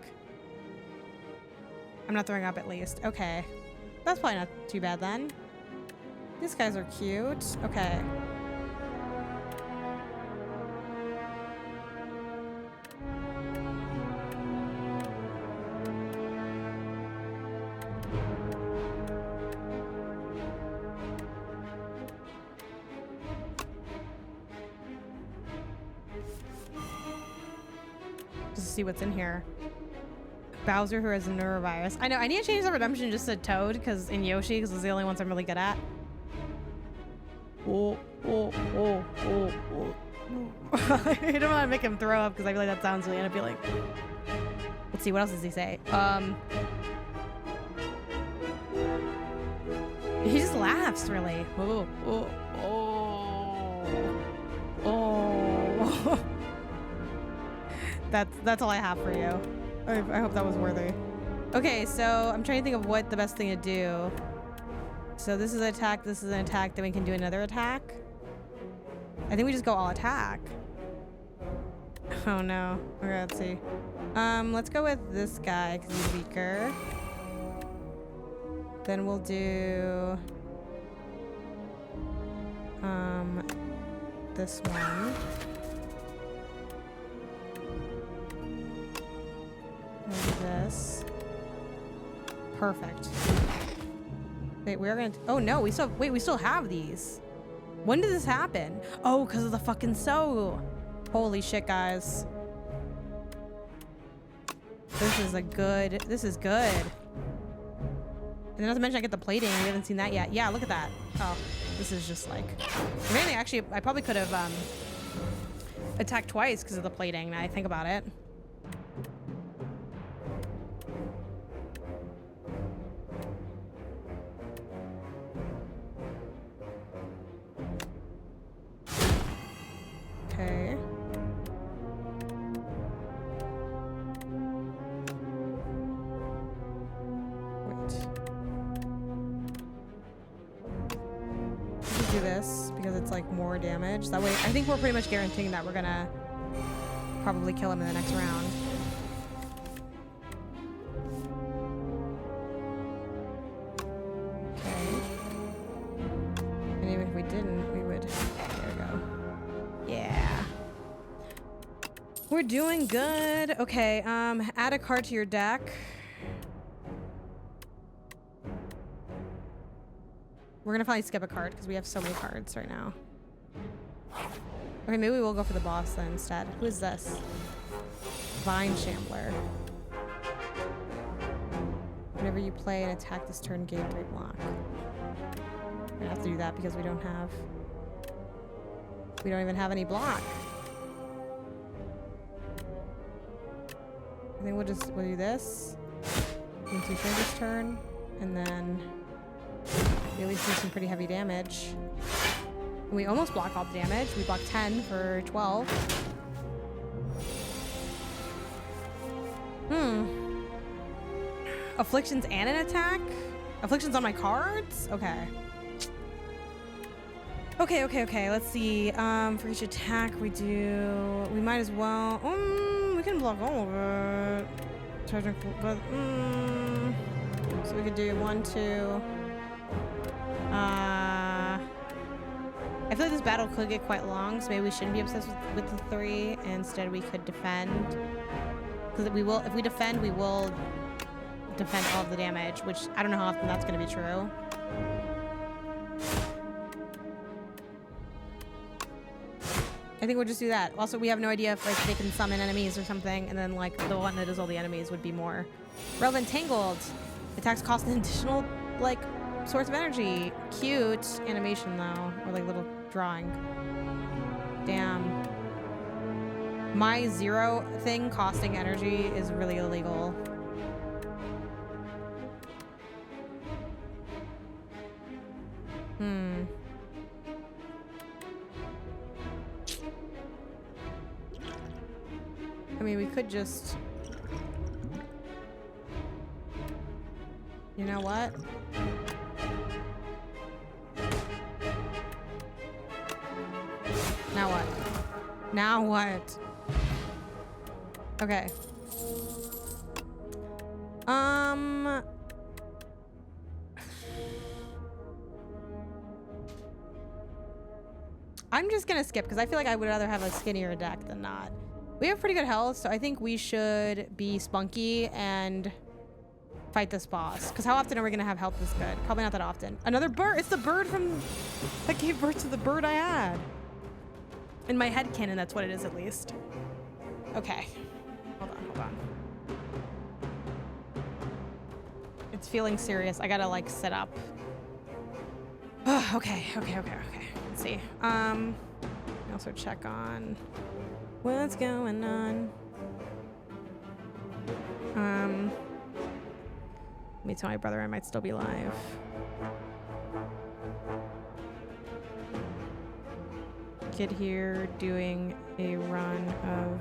I'm not throwing up at least. Okay. That's probably not too bad then. These guys are cute. Okay. Just to see what's in here. Bowser who has a neurovirus. I know, I need to change the redemption just to Toad because in Yoshi, because those are the only ones I'm really good at. Oh. I don't want to make him throw up because I feel like that sounds really unappealing. Let's see, what else does he say? He just laughs, really. Oh. That's all I have for you. I hope that was worthy. Okay, so I'm trying to think of what the best thing to do. So this is an attack, this is an attack, then we can do another attack. I think we just go all attack. Oh no. Okay, let's see. Let's go with this guy because he's weaker. Then we'll do this one. We'll do this. Perfect. Wait, we're gonna. Oh no, we still have these. When did this happen? Oh, because of the fucking so. Holy shit, guys. This is good. And not to mention I get the plating. We haven't seen that yet. Yeah, look at that. Oh, this is just like. If anything, actually, I probably could have attacked twice because of the plating. Now I think about it. Okay. Do this because it's like more damage. That way, I think we're pretty much guaranteeing that we're gonna probably kill him in the next round. Okay. And even if we didn't, we would. There we go. Yeah. We're doing good. Okay. Add a card to your deck. We're gonna probably skip a card because we have so many cards right now. Okay, maybe we'll go for the boss then instead. Who is this? Vine Shambler. Whenever you play and attack this turn, gain 3 block. We're gonna have to do that because we don't even have any block. I think we'll do this. Gain 2 turns this turn, and then we at least do some pretty heavy damage. And we almost block all the damage. We block 10 for 12. Afflictions and an attack? Afflictions on my cards? Okay. Okay. Let's see. For each attack we do, we might as well. We can block all of it. But so we could do 1, 2. I feel like this battle could get quite long, so maybe we shouldn't be obsessed with the 3. And instead, we could defend. Because if we defend, we will defend all of the damage, which I don't know how often that's going to be true. I think we'll just do that. Also, we have no idea if like they can summon enemies or something, and then like the one that does all the enemies would be more relevant. Tangled. Attacks cost an additional like source of energy. Cute animation though, or like little drawing. Damn. My 0 thing costing energy is really illegal. I mean, we could just... You know what? Now what? Now what? Okay. I'm just gonna skip because I feel like I would rather have a skinnier deck than not. We have pretty good health, so I think we should be spunky and fight this boss. Because how often are we gonna have health this good? Probably not that often. Another bird. It's the bird from that gave birth to the bird I had. In my head canon, that's what it is at least. Okay. Hold on. It's feeling serious. I gotta like sit up. Okay. Let's see. Also check on what's going on. Let me tell my brother I might still be live. Kid here doing a run of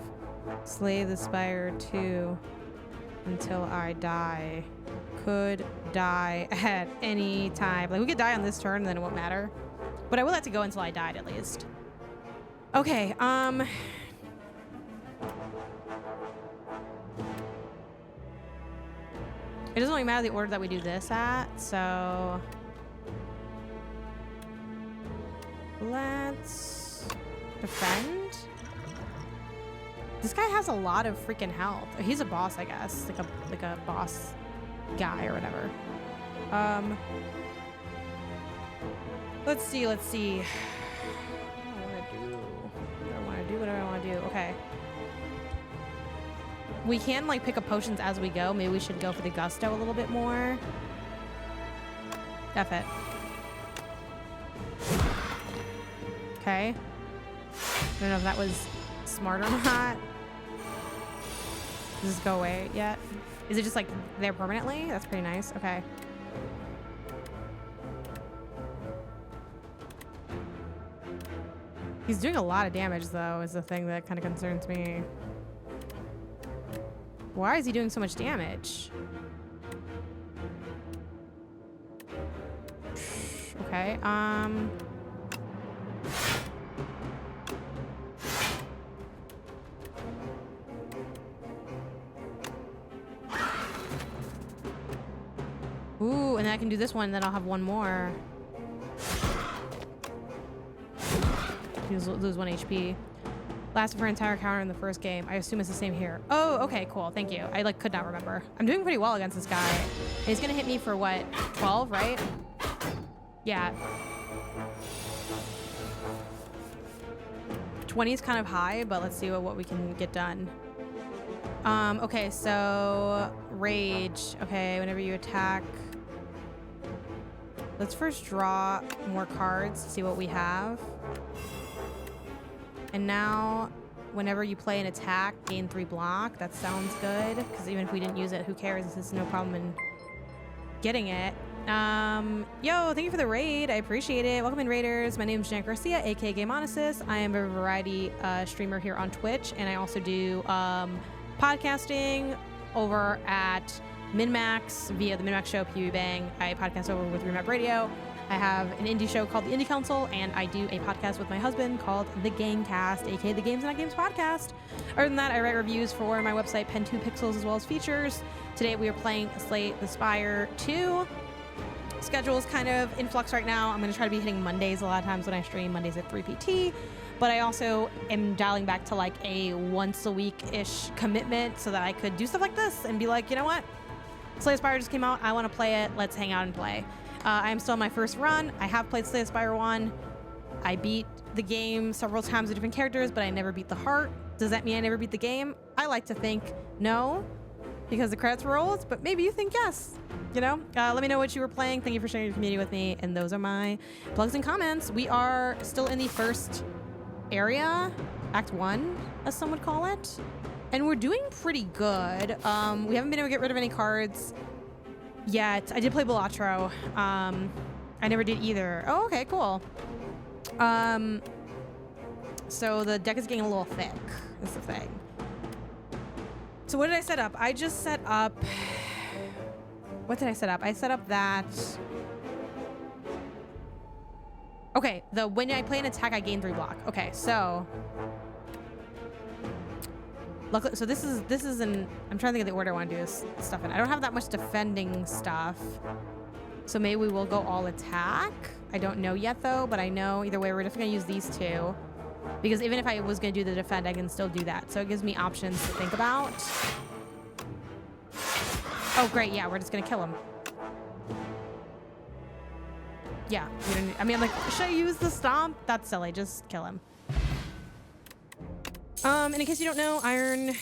Slay the Spire 2 until I die. Could die at any time. Like we could die on this turn and then it won't matter. But I will have to go until I died at least. Okay, it doesn't really matter the order that we do this at, so let's defend. This guy has a lot of freaking health. He's a boss, I guess, like a boss guy or whatever. Let's see. What do I want to do? Okay. We can like pick up potions as we go. Maybe we should go for the gusto a little bit more. F it. Okay. I don't know if that was smart or not. Does this go away yet? Is it just like there permanently? That's pretty nice. Okay. He's doing a lot of damage though, is the thing that kind of concerns me. Why is he doing so much damage? Okay, ooh, and then I can do this one, and then I'll have one more. Lose 1 HP. Lasted for an entire counter in the first game. I assume it's the same here. Oh, okay, cool. Thank you. I like could not remember. I'm doing pretty well against this guy. He's gonna hit me for what? 12, right? Yeah. 20 is kind of high, but let's see what we can get done. Okay, so rage. Okay, whenever you attack. Let's first draw more cards to see what we have. And now, whenever you play an attack, gain 3 block. That sounds good, because even if we didn't use it, who cares? This is no problem in getting it. Yo, thank you for the raid. I appreciate it. Welcome in, raiders. My name is Jan Garcia, aka Gameonysus. I am a variety streamer here on Twitch, and I also do podcasting over at MinMax via the MinMax Show, PB Bang. I podcast over with Remap Radio. I have an indie show called The Indie Council, and I do a podcast with my husband called The Gamecast, aka The Games Not Games Podcast. Other than that, I write reviews for my website, Pen2Pixels, as well as features. Today we are playing Slay the Spire 2. Schedule is kind of in flux right now. I'm going to try to be hitting Mondays a lot of times when I stream, Mondays at 3 PT. But I also am dialing back to like a once a week-ish commitment so that I could do stuff like this and be like, you know what? Slay the Spire just came out. I want to play it. Let's hang out and play. I am still on my first run. I have played Slay the Spire 1. I beat the game several times with different characters, but I never beat the heart. Does that mean I never beat the game? I like to think no, because the credits rolled, but maybe you think yes. You know? Let me know what you were playing. Thank you for sharing your community with me, and those are my plugs and comments. We are still in the first area, Act 1, as some would call it, and we're doing pretty good. We haven't been able to get rid of any cards yet. I did play Balatro. I never did either. Oh, okay, cool. So the deck is getting a little thick, is the thing. So what did I set up? I just set up... What did I set up? I set up that... Okay, when I play an attack, I gain 3 block. Okay, so... Luckily, so this is an... I'm trying to think of the order I want to do this stuff in. I don't have that much defending stuff. So maybe we will go all attack. I don't know yet though, but I know either way we're just gonna use these two. Because even if I was gonna do the defend, I can still do that. So it gives me options to think about. Oh great, yeah, we're just gonna kill him. Yeah, I mean, like, should I use the stomp? That's silly, just kill him. And in case you don't know, Iron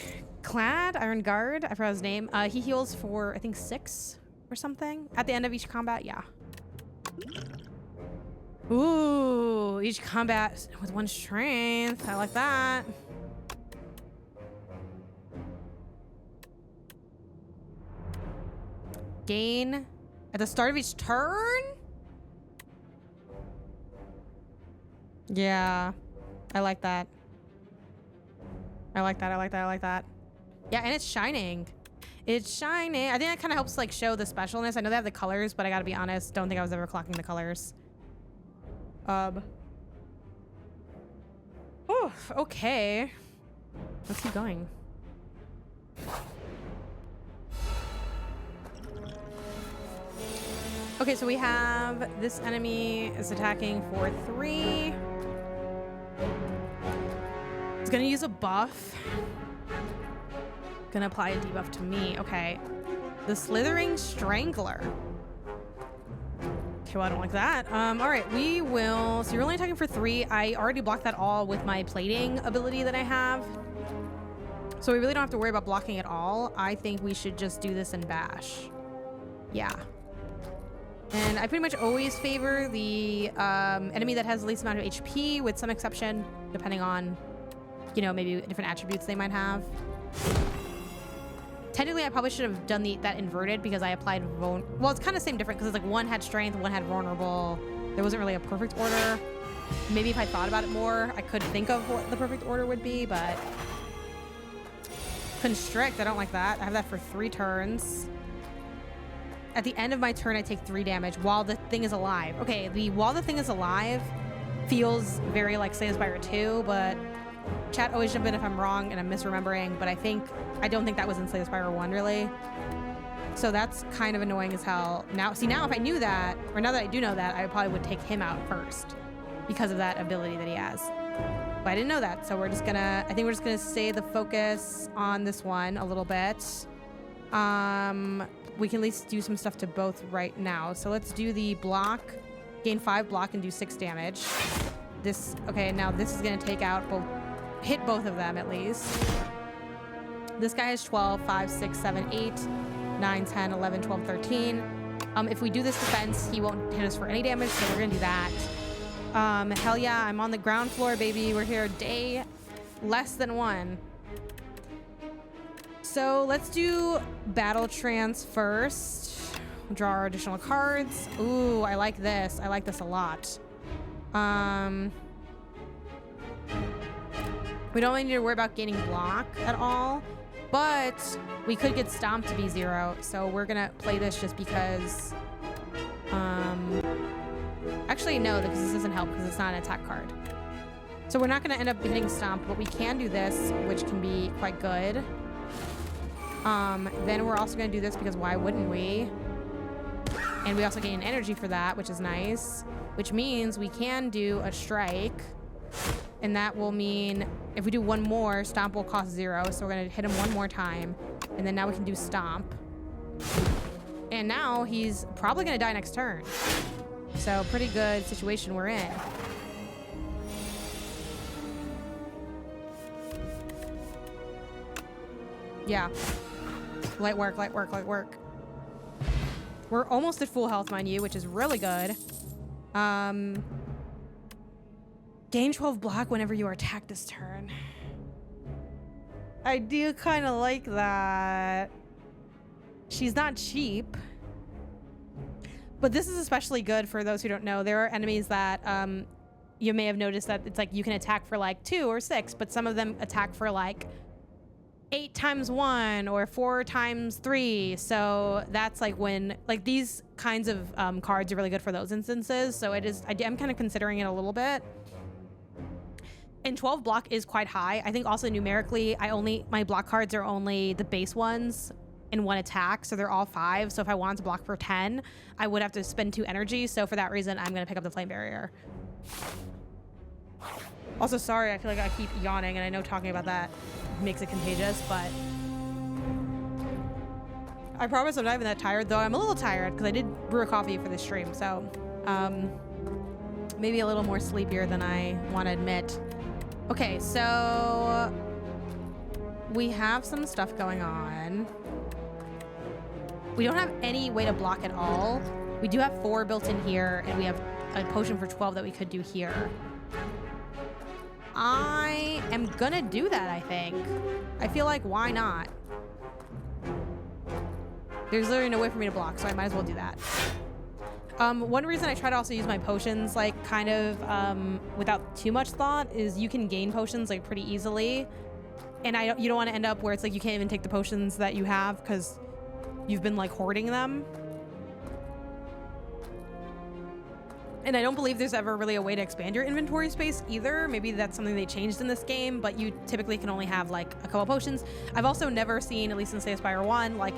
Guard, I forgot his name. He heals for, I think, 6 or something at the end of each combat. Yeah. Ooh, each combat with 1 strength. I like that. Gain at the start of each turn? Yeah, I like that. I like that. I like that. I like that. Yeah, and it's shining. It's shining. I think that kind of helps like show the specialness. I know they have the colors, but I gotta be honest, don't think I was ever clocking the colors. Oh, okay. Let's keep going. Okay, so we have this enemy is attacking for 3. It's gonna use a buff. Gonna apply a debuff to me. Okay. The Slithering Strangler. Okay, well, I don't like that. All right, we will. So you're only attacking for 3. I already blocked that all with my plating ability that I have. So we really don't have to worry about blocking at all. I think we should just do this in bash. Yeah. And I pretty much always favor the enemy that has the least amount of HP, with some exception, depending on, you know, maybe different attributes they might have. Technically, I probably should have done that inverted because I applied well, it's kind of same different because it's like 1 had strength, 1 had vulnerable. There wasn't really a perfect order. Maybe if I thought about it more, I could think of what the perfect order would be, but Constrict, I don't like that. I have that for 3 turns. At the end of my turn, I take 3 damage while the thing is alive. Okay, the while the thing is alive feels very like Slay the Spire 2, but chat always jump in if I'm wrong and I'm misremembering, but I don't think that was in Slay the Spire 1 really. So that's kind of annoying as hell. Now, see, now if I knew that, or now that I do know that, I probably would take him out first because of that ability that he has. But I didn't know that, so I think we're just gonna stay the focus on this one a little bit. We can at least do some stuff to both right now. So let's do the block, gain 5 block and do 6 damage. Okay, now this is gonna take out hit both of them at least. This guy has 12, 5, 6, 7, 8, 9, 10, 11, 12, 13. If we do this defense, he won't hit us for any damage, so we're gonna do that. Hell yeah, I'm on the ground floor, baby. We're here day less than 1. So let's do Battle Trance first. Draw our additional cards. Ooh, I like this. I like this a lot. We don't really need to worry about gaining block at all, but we could get Stomp to be 0. So we're gonna play this just because. Actually, no, because this doesn't help because it's not an attack card. So we're not gonna end up hitting Stomp, but we can do this, which can be quite good. Then we're also gonna do this because why wouldn't we? And we also gain energy for that, which is nice, which means we can do a strike, and that will mean if we do 1 more, Stomp will cost 0, so we're gonna hit him 1 more time, and then now we can do Stomp. And now he's probably gonna die next turn. So pretty good situation we're in. Yeah. Light work, light work, light work. We're almost at full health, mind you, which is really good. Gain 12 block whenever you are attacked this turn. I do kind of like that. She's not cheap. But this is especially good for those who don't know. There are enemies that you may have noticed that it's like you can attack for like 2 or 6, but some of them attack for like 8 times 1 or 4 times 3. So that's like when like these kinds of cards are really good for those instances. So it is, I'm kind of considering it a little bit. And 12 block is quite high. I think also numerically, my block cards are only the base ones in one attack, so they're all 5. So if I wanted to block for 10, I would have to spend 2 energy. So for that reason, I'm gonna pick up the Flame Barrier. Also, sorry, I feel like I keep yawning, and I know talking about that makes it contagious, but I promise I'm not even that tired, though I'm a little tired because I did brew a coffee for this stream, so maybe a little more sleepier than I want to admit. Okay, so we have some stuff going on. We don't have any way to block at all. We do have 4 built in here, and we have a potion for 12 that we could do here. I am gonna do that, I think. I feel like, why not? There's literally no way for me to block, so I might as well do that. One reason I try to also use my potions, like, kind of without too much thought is you can gain potions, like, pretty easily. And you don't want to end up where it's like you can't even take the potions that you have because you've been, like, hoarding them. And I don't believe there's ever really a way to expand your inventory space either. Maybe that's something they changed in this game, but you typically can only have, like, a couple potions. I've also never seen, at least in Slay the Spire 1, like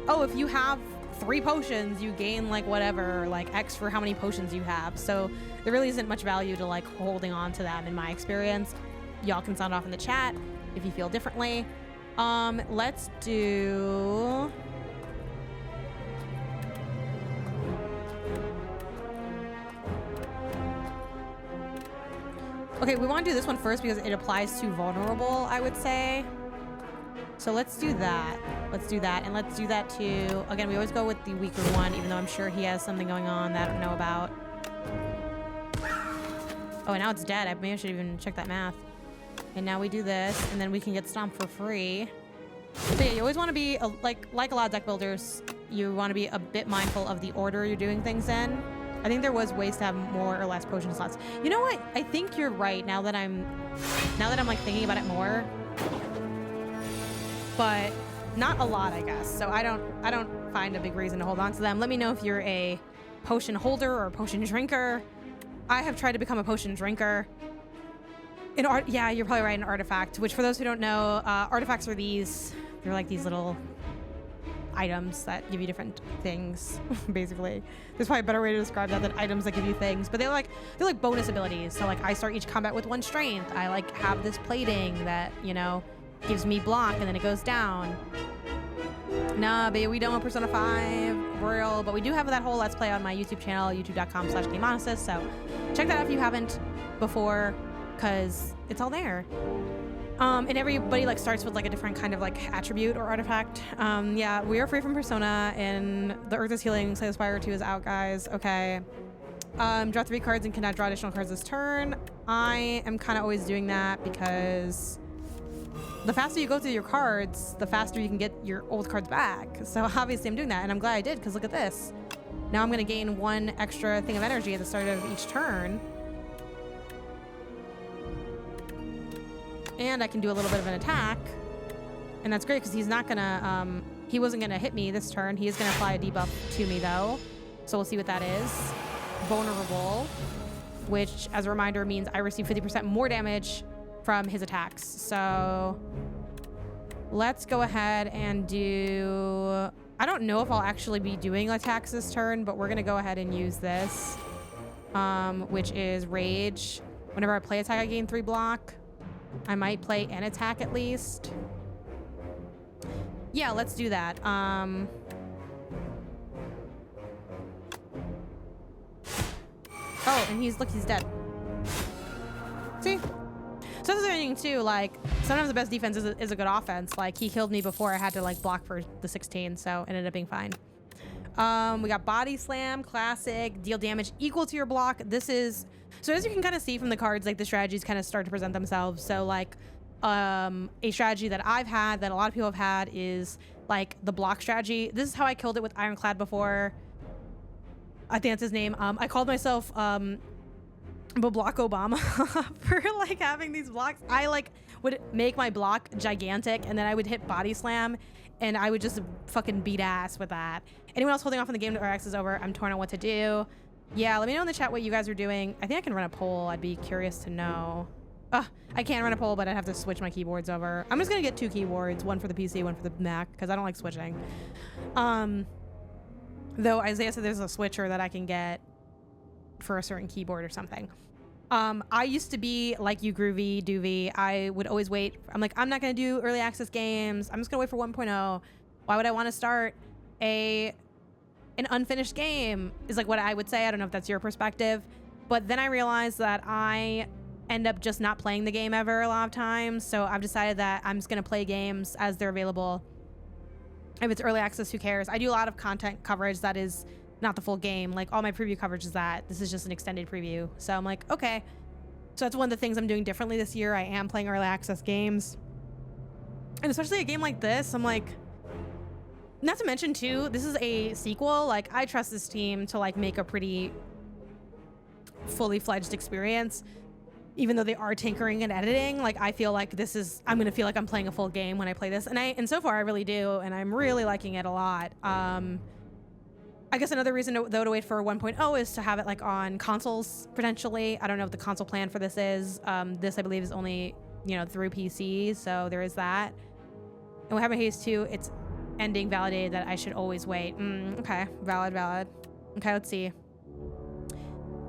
oh, if you have 3 potions, you gain, like, whatever, like, X for how many potions you have. So there really isn't much value to, like, holding on to them in my experience. Y'all can sound off in the chat if you feel differently. Let's do... Okay, we want to do this one first because it applies to vulnerable, I would say. So let's do that. Let's do that. And let's do that too. Again, we always go with the weaker one, even though I'm sure he has something going on that I don't know about. Oh, and now it's dead. Maybe I should even check that math. And now we do this, and then we can get stomped for free. So yeah, you always want to be, like a lot of deck builders, you want to be a bit mindful of the order you're doing things in. I think there was ways to have more or less potion slots. You know what? I think you're right now that I'm like thinking about it more. But not a lot, I guess. So I don't find a big reason to hold on to them. Let me know if you're a potion holder or a potion drinker. I have tried to become a potion drinker. Yeah, you're probably right, an artifact, which for those who don't know, artifacts are these, they're like these little items that give you different things, basically. There's probably a better way to describe that than items that give you things, but they're like bonus abilities. So like I start each combat with 1 strength. I like have this plating that, you know, gives me block and then it goes down. Nah, baby, we don't want Persona 5 Royal, but we do have that whole Let's Play on my YouTube channel, youtube.com/Gameonysus. So check that out if you haven't before, because it's all there. And everybody like starts with like a different kind of like attribute or artifact. Yeah, we are free from Persona, and the Earth is Healing. Slay the Spire 2 is out, guys. Okay. Draw 3 cards and cannot draw additional cards this turn. I am kind of always doing that because the faster you go through your cards, the faster you can get your old cards back. So obviously I'm doing that, and I'm glad I did, because look at this. Now I'm going to gain 1 extra thing of energy at the start of each turn. And I can do a little bit of an attack. And that's great, because he's not going to... he wasn't going to hit me this turn. He is going to apply a debuff to me, though. So we'll see what that is. Vulnerable, which, as a reminder, means I receive 50% more damage from his attacks. So let's go ahead and do... I don't know if I'll actually be doing attacks this turn, but we're going to go ahead and use this, which is Rage. Whenever I play attack, I gain 3 block. I might play an attack at least. Yeah, let's do that. Oh, and he's dead. See? So that's the thing too, like, sometimes the best defense is a good offense. Like, he killed me before I had to like block for the 16, so it ended up being fine. We got Body Slam, classic, deal damage equal to your block. This is, so as you can kind of see from the cards, like the strategies kind of start to present themselves. So like, a strategy that I've had, that a lot of people have had, is like the block strategy. This is how I killed it with Ironclad before. I think that's his name. I called myself, Block Obama for like having these blocks. I like would make my block gigantic, and then I would hit Body Slam, and I would just fucking beat ass with that. Anyone else holding off on the game to RX is over? I'm torn on what to do. Yeah, let me know in the chat what you guys are doing. I think I can run a poll. I'd be curious to know. I can run a poll, but I'd have to switch my keyboards over. I'm just gonna get 2 keyboards, one for the PC, one for the Mac, because I don't like switching. Though Isaiah said there's a switcher that I can get for a certain keyboard or something. I used to be like you, Groovy, Doovy. I would always wait. I'm like, I'm not gonna do early access games. I'm just gonna wait for 1.0. Why would I want to start an unfinished game? Is like what I would say. I don't know if that's your perspective, but then I realized that I end up just not playing the game ever a lot of times. So I've decided that I'm just gonna play games as they're available. If it's early access, who cares? I do a lot of content coverage that is not the full game. Like all my preview coverage is that. This is just an extended preview. So I'm like, okay. So that's one of the things I'm doing differently this year. I am playing early access games. And especially a game like this, I'm like, not to mention too, this is a sequel. Like I trust this team to like make a pretty fully fledged experience. Even though they are tinkering and editing, like I feel like I'm gonna feel like I'm playing a full game when I play this, and so far I really do, and I'm really liking it a lot. I guess another reason though to wait for 1.0 is to have it like on consoles potentially. I don't know what the console plan for this is. This I believe is only through PC, so there is that. And what happened to Haze 2? It's ending validated that I should always wait. Okay, valid. Okay, let's see.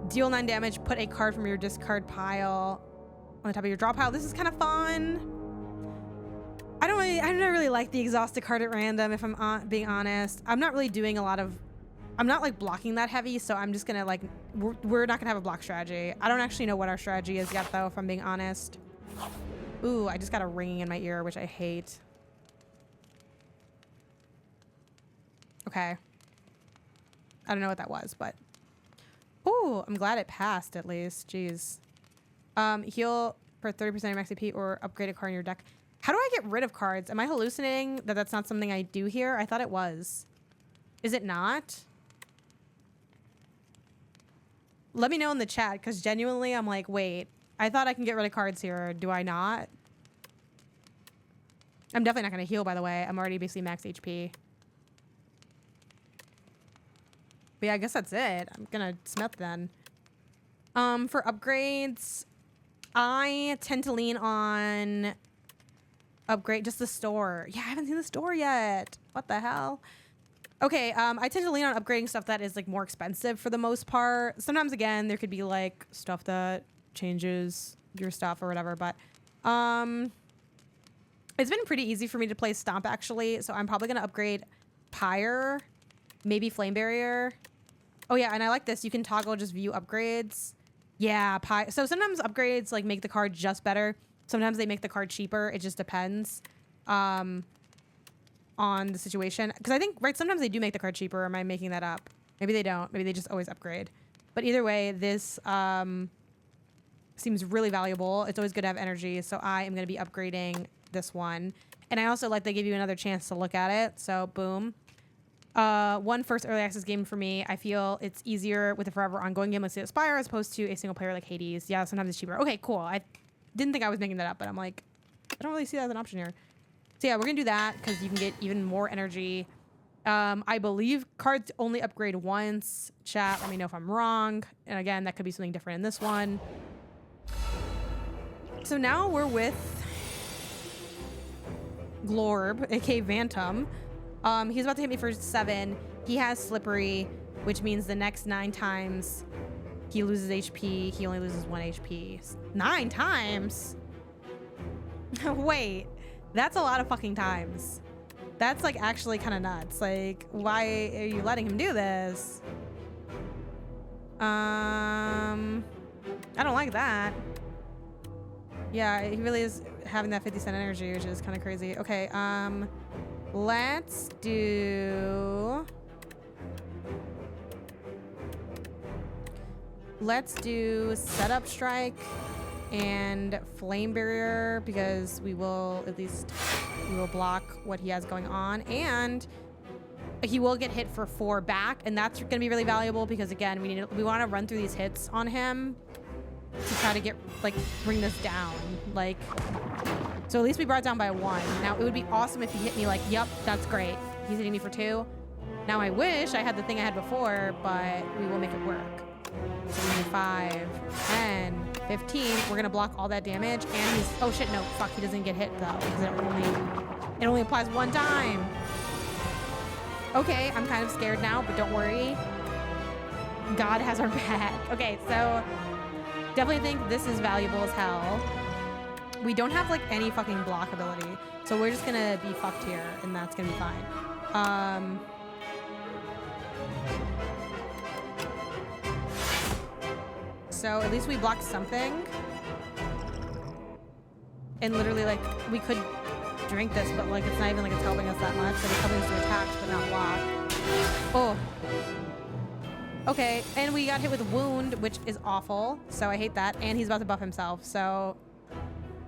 Deal 9 damage, put a card from your discard pile on the top of your draw pile. This is kind of fun. I don't really like the exhausted card at random, if I'm being honest. I'm not really doing a lot of, I'm not like blocking that heavy, so I'm just gonna like, we're not gonna have a block strategy. I don't actually know what our strategy is yet though, if I'm being honest. Ooh, I just got a ringing in my ear, which I hate. Okay. I don't know what that was, but ooh, I'm glad it passed at least. Jeez. Heal for 30% max AP or upgrade a card in your deck. How do I get rid of cards? Am I hallucinating that that's not something I do here? I thought it was. Is it not? Let me know in the chat, because genuinely I'm like, wait, I thought I can get rid of cards here. Do I not? I'm definitely not going to heal, by the way. I'm already basically max HP. But yeah, I guess that's it. I'm gonna smelt then. For upgrades, I tend to lean on upgrade just the store. Yeah, I haven't seen the store yet. What the hell? Okay, I tend to lean on upgrading stuff that is like more expensive for the most part. Sometimes again, there could be like stuff that changes your stuff or whatever, but it's been pretty easy for me to play Stomp actually, so I'm probably gonna upgrade Pyre, maybe Flame Barrier. Oh yeah, and I like this. You can toggle just view upgrades. Yeah, so sometimes upgrades like make the card just better. Sometimes they make the card cheaper. It just depends on the situation. Because I think, right, sometimes they do make the card cheaper. Or am I making that up? Maybe they don't. Maybe they just always upgrade. But either way, this seems really valuable. It's always good to have energy. So I am going to be upgrading this one. And I also like they give you another chance to look at it. So boom. One first early access game for me. I feel it's easier with a forever ongoing game like Slay the Spire as opposed to a single player like Hades. Yeah, sometimes it's cheaper. Okay, cool. I didn't think I was making that up, but I'm like, I don't really see that as an option here. So yeah, we're gonna do that because you can get even more energy. I believe cards only upgrade once. Chat, let me know if I'm wrong. And again, that could be something different in this one. So now we're with Glorb, aka Vantum. He's about to hit me for 7. He has Slippery, which means the next 9 times he loses HP, he only loses 1 HP. 9 times? Wait, that's a lot of fucking times. That's like actually kind of nuts. Like, why are you letting him do this? I don't like that. Yeah, he really is having that 50-cent energy, which is kind of crazy. Okay, let's do Setup Strike and Flame Barrier because we will block what he has going on, and he will get hit for 4 back, and that's going to be really valuable because again, we want to run through these hits on him to try to get bring this down. So at least we brought it down by 1. Now, it would be awesome if he hit me yep, that's great. He's hitting me for 2. Now, I wish I had the thing I had before, but we will make it work. So we need 5, 10, 15. We're gonna block all that damage, and he's, oh shit, no, fuck, he doesn't get hit though, because it only applies 1 time. Okay, I'm kind of scared now, but don't worry. God has our back. Okay, so definitely think this is valuable as hell. We don't have like any fucking block ability, so we're just gonna be fucked here, and that's gonna be fine. So at least we blocked something. And literally, like, we could drink this, but like it's not even like it's helping us that much. Like it's helping us do attacks, but not block. Oh. Okay, and we got hit with a wound, which is awful. So I hate that. And he's about to buff himself. So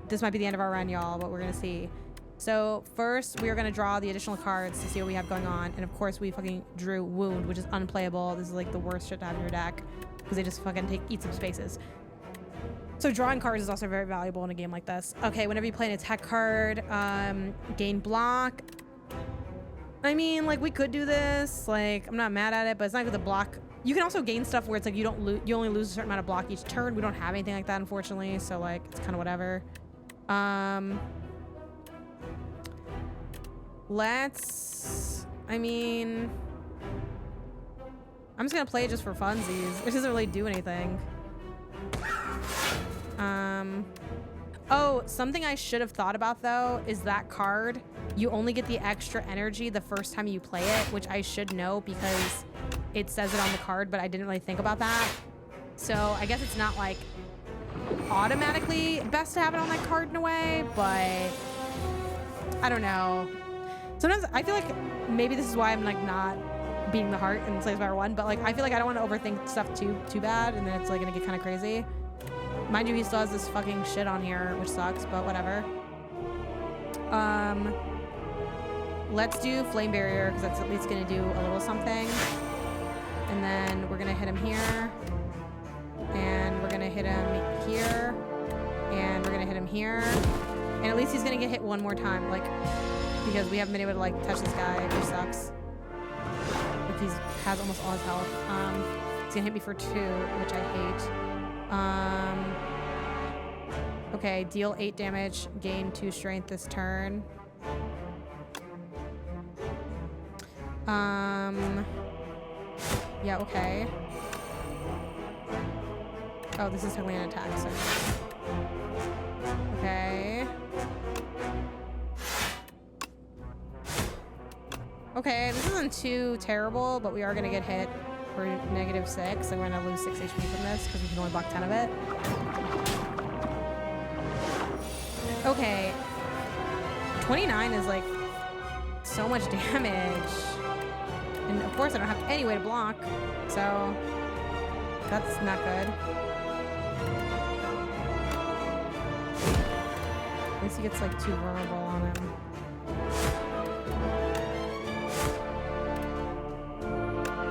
this might be the end of our run, y'all, but we're gonna see. So first, we are gonna draw the additional cards to see what we have going on. And of course, we fucking drew wound, which is unplayable. This is like the worst shit to have in your deck because they just fucking eat some spaces. So drawing cards is also very valuable in a game like this. Okay, whenever you play an attack card, gain block. I mean, like we could do this. Like I'm not mad at it, but it's not good to block. You can also gain stuff where it's like you only lose a certain amount of block each turn. We don't have anything like that, unfortunately. So like it's kind of whatever. I mean, I'm just gonna play it just for funsies. It doesn't really do anything. Oh, something I should have thought about though is that card. You only get the extra energy the first time you play it, which I should know because it says it on the card, but I didn't really think about that. So I guess it's not like automatically best to have it on that card in a way, but I don't know. Sometimes I feel like maybe this is why I'm like not beating the heart in Slay the Spire 1, but like I feel like I don't want to overthink stuff too bad, and then it's like gonna get kind of crazy. Mind you, he still has this fucking shit on here, which sucks, but whatever. Let's do Flame Barrier, because that's at least gonna do a little something. And then we're gonna hit him here. And we're gonna hit him here. And we're gonna hit him here. And at least he's gonna get hit one more time, like, because we haven't been able to like touch this guy, which sucks. Like he has almost all his health. He's gonna hit me for 2, which I hate. Okay, deal 8 damage, gain 2 strength this turn. Yeah, okay. Oh, this is totally an attack, so. Okay. Okay, this isn't too terrible, but we are gonna get hit for -6, and we're gonna lose 6 HP from this because we can only block 10 of it. Okay. 29 is like so much damage. And of course I don't have any way to block, so that's not good. At least he gets like too vulnerable on him.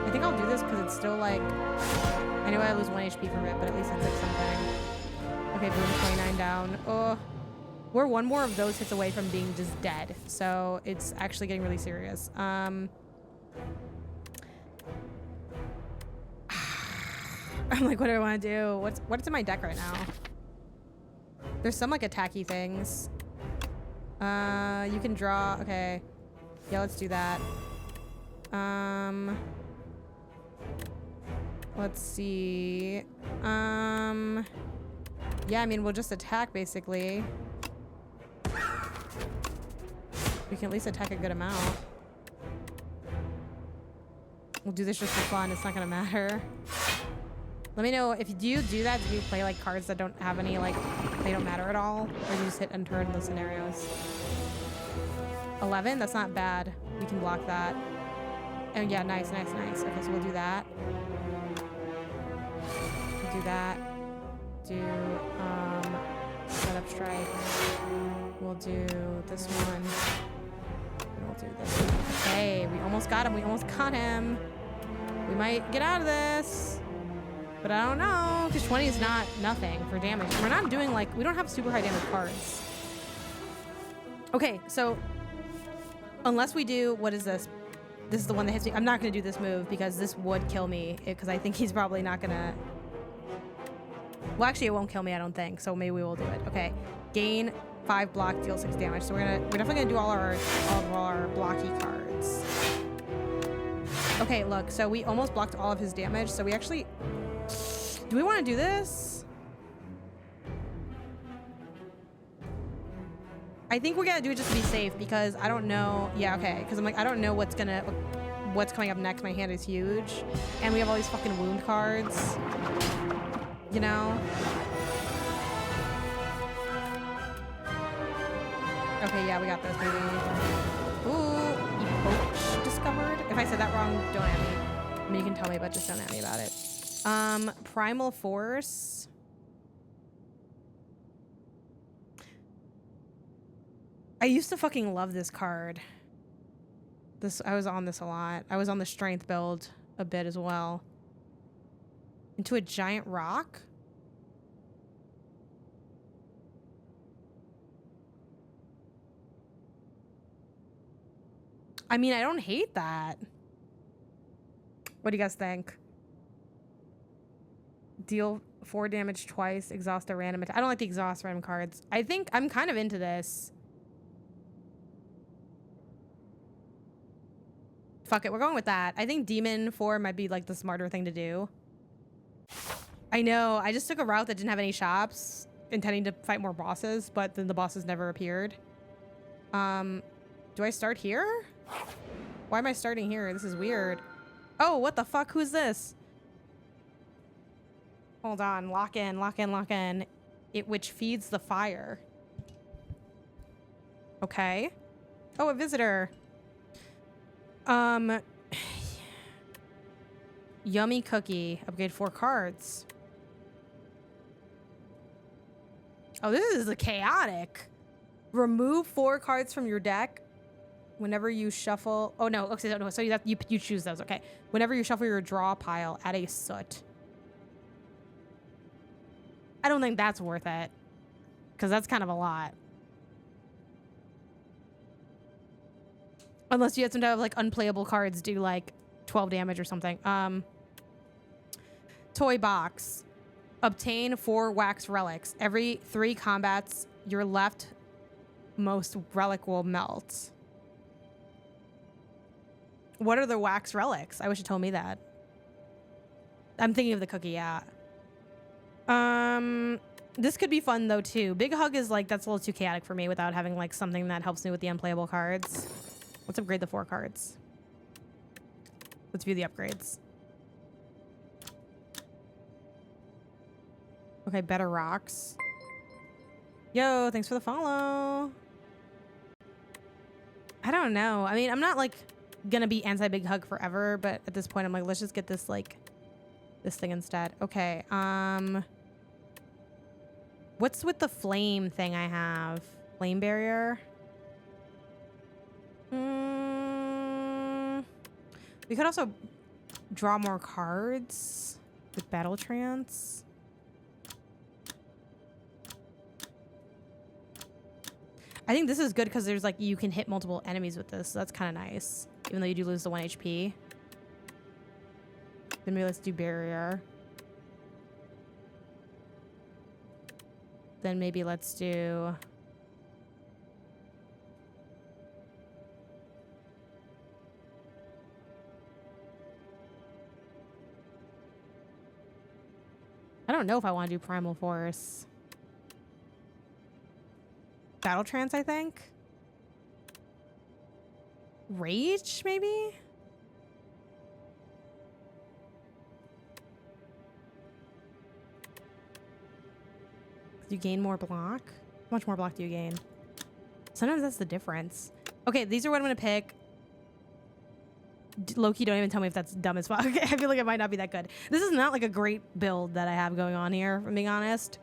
I think I'll do this because it's still like, I know I lose 1 HP from it, but at least it's like something. Okay, boom, 29 down. Oh, we're 1 more of those hits away from being just dead. So it's actually getting really serious. I'm like, what do I want to do? What's in my deck right now? There's some like attacky things. You can draw. Okay. Yeah, let's do that. Let's see. Yeah, I mean, we'll just attack basically. We can at least attack a good amount. We'll do this just for fun. It's not gonna matter. Let me know if you do that. Do you play like cards that don't have any, like, they don't matter at all? Or do you just hit and turn those scenarios? 11? That's not bad. We can block that. And yeah, nice, nice, nice. Okay, so we'll do that. We'll do that. Do, setup strike. We'll do this one. And we'll do this one. Okay, we almost got him. We almost got him. We might get out of this. But I don't know, because 20 is not nothing for damage. We're not doing like, we don't have super high damage cards. Okay, so unless we do, what is this? This is the one that hits me. I'm not going to do this move because this would kill me because I think he's probably not going to... Well, actually, it won't kill me, I don't think. So maybe we will do it. Okay. Gain 5 block, deal 6 damage. So we're definitely going to do all of our blocky cards. Okay, look. So we almost blocked all of his damage. So we actually... Do we want to do this? I think we're gonna do it just to be safe because I don't know. Yeah, okay. Because I'm like, I don't know what's coming up next. My hand is huge, and we have all these fucking wound cards. You know. Okay, yeah, we got this, baby. Ooh, Epoch discovered. If I said that wrong, don't at me. I mean, you can tell me, but just don't at me about it. Primal Force. I used to fucking love this card. I was on this a lot. I was on the strength build a bit as well. Into a giant rock? I mean, I don't hate that. What do you guys think? Deal 4 damage twice, exhaust a random attack. I don't like the exhaust random cards. I think I'm kind of into this. Fuck it, we're going with that. I think Demon 4 might be like the smarter thing to do. I know, I just took a route that didn't have any shops, intending to fight more bosses, but then the bosses never appeared. Do I start here? Why am I starting here? This is weird. Oh, what the fuck? Who's this? Hold on, lock in, lock in, lock in. It which feeds the fire. Okay. Oh, a visitor. Yummy cookie. Upgrade 4 cards. Oh, this is a chaotic. Remove 4 cards from your deck whenever you shuffle. Oh no, okay, no, so you choose those. Okay. Whenever you shuffle your draw pile, add a soot. I don't think that's worth it, because that's kind of a lot. Unless you had some type of like unplayable cards do like 12 damage or something. Toy box. Obtain 4 wax relics. Every 3 combats, your leftmost relic will melt. What are the wax relics? I wish you told me that. I'm thinking of the cookie, yeah. This could be fun though too. Big Hug is like, that's a little too chaotic for me without having like something that helps me with the unplayable cards. Let's upgrade the 4 cards. Let's view the upgrades. Okay, better rocks. Yo, thanks for the follow. I don't know. I mean, I'm not like gonna be anti-Big Hug forever, but at this point I'm like, let's just get this like this thing instead. Okay, what's with the flame thing I have? Flame barrier? We could also draw more cards with battle trance. I think this is good because there's like, you can hit multiple enemies with this, so that's kind of nice. Even though you do lose the 1 HP. Then maybe let's do barrier. Then maybe let's do... I don't know if I want to do Primal Force. Battle Trance, I think. Rage, maybe? You gain more block? How much more block do you gain? Sometimes that's the difference. Okay, these are what I'm gonna pick. Loki, don't even tell me if that's dumb as fuck. I feel like it might not be that good. This is not like a great build that I have going on here, if I'm being honest.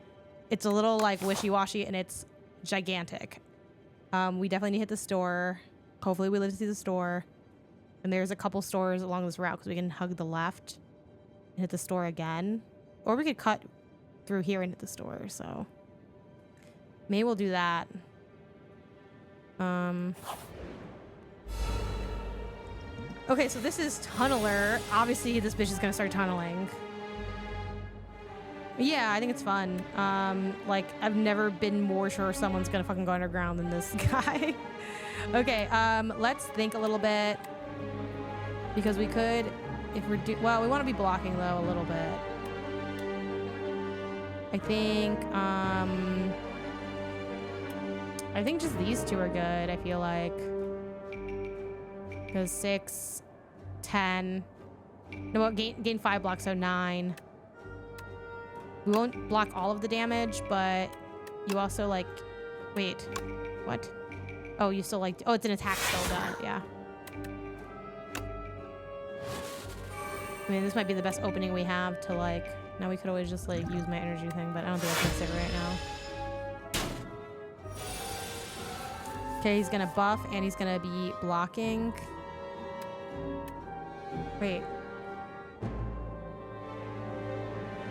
It's a little like wishy-washy and it's gigantic. We definitely need to hit the store. Hopefully we live to see the store. And there's a couple stores along this route because we can hug the left and hit the store again. Or we could cut through here and hit the store, so maybe we'll do that. Okay, so this is Tunneler. Obviously, this bitch is gonna start tunneling. Yeah, I think it's fun. Like, I've never been more sure someone's gonna fucking go underground than this guy. Okay, let's think a little bit. Because we could, if we're well, we want to be blocking, though, a little bit. I think just these two are good, I feel like. Because 6, 10. No, well, gain 5 blocks, so 9. We won't block all of the damage, but you also, like... Wait. What? Oh, you still, like... Oh, it's an attack still done. Yeah. I mean, this might be the best opening we have to, like... Now we could always just, like, use my energy thing, but I don't think I can sit right now. Okay, he's gonna buff, and he's gonna be blocking. Wait.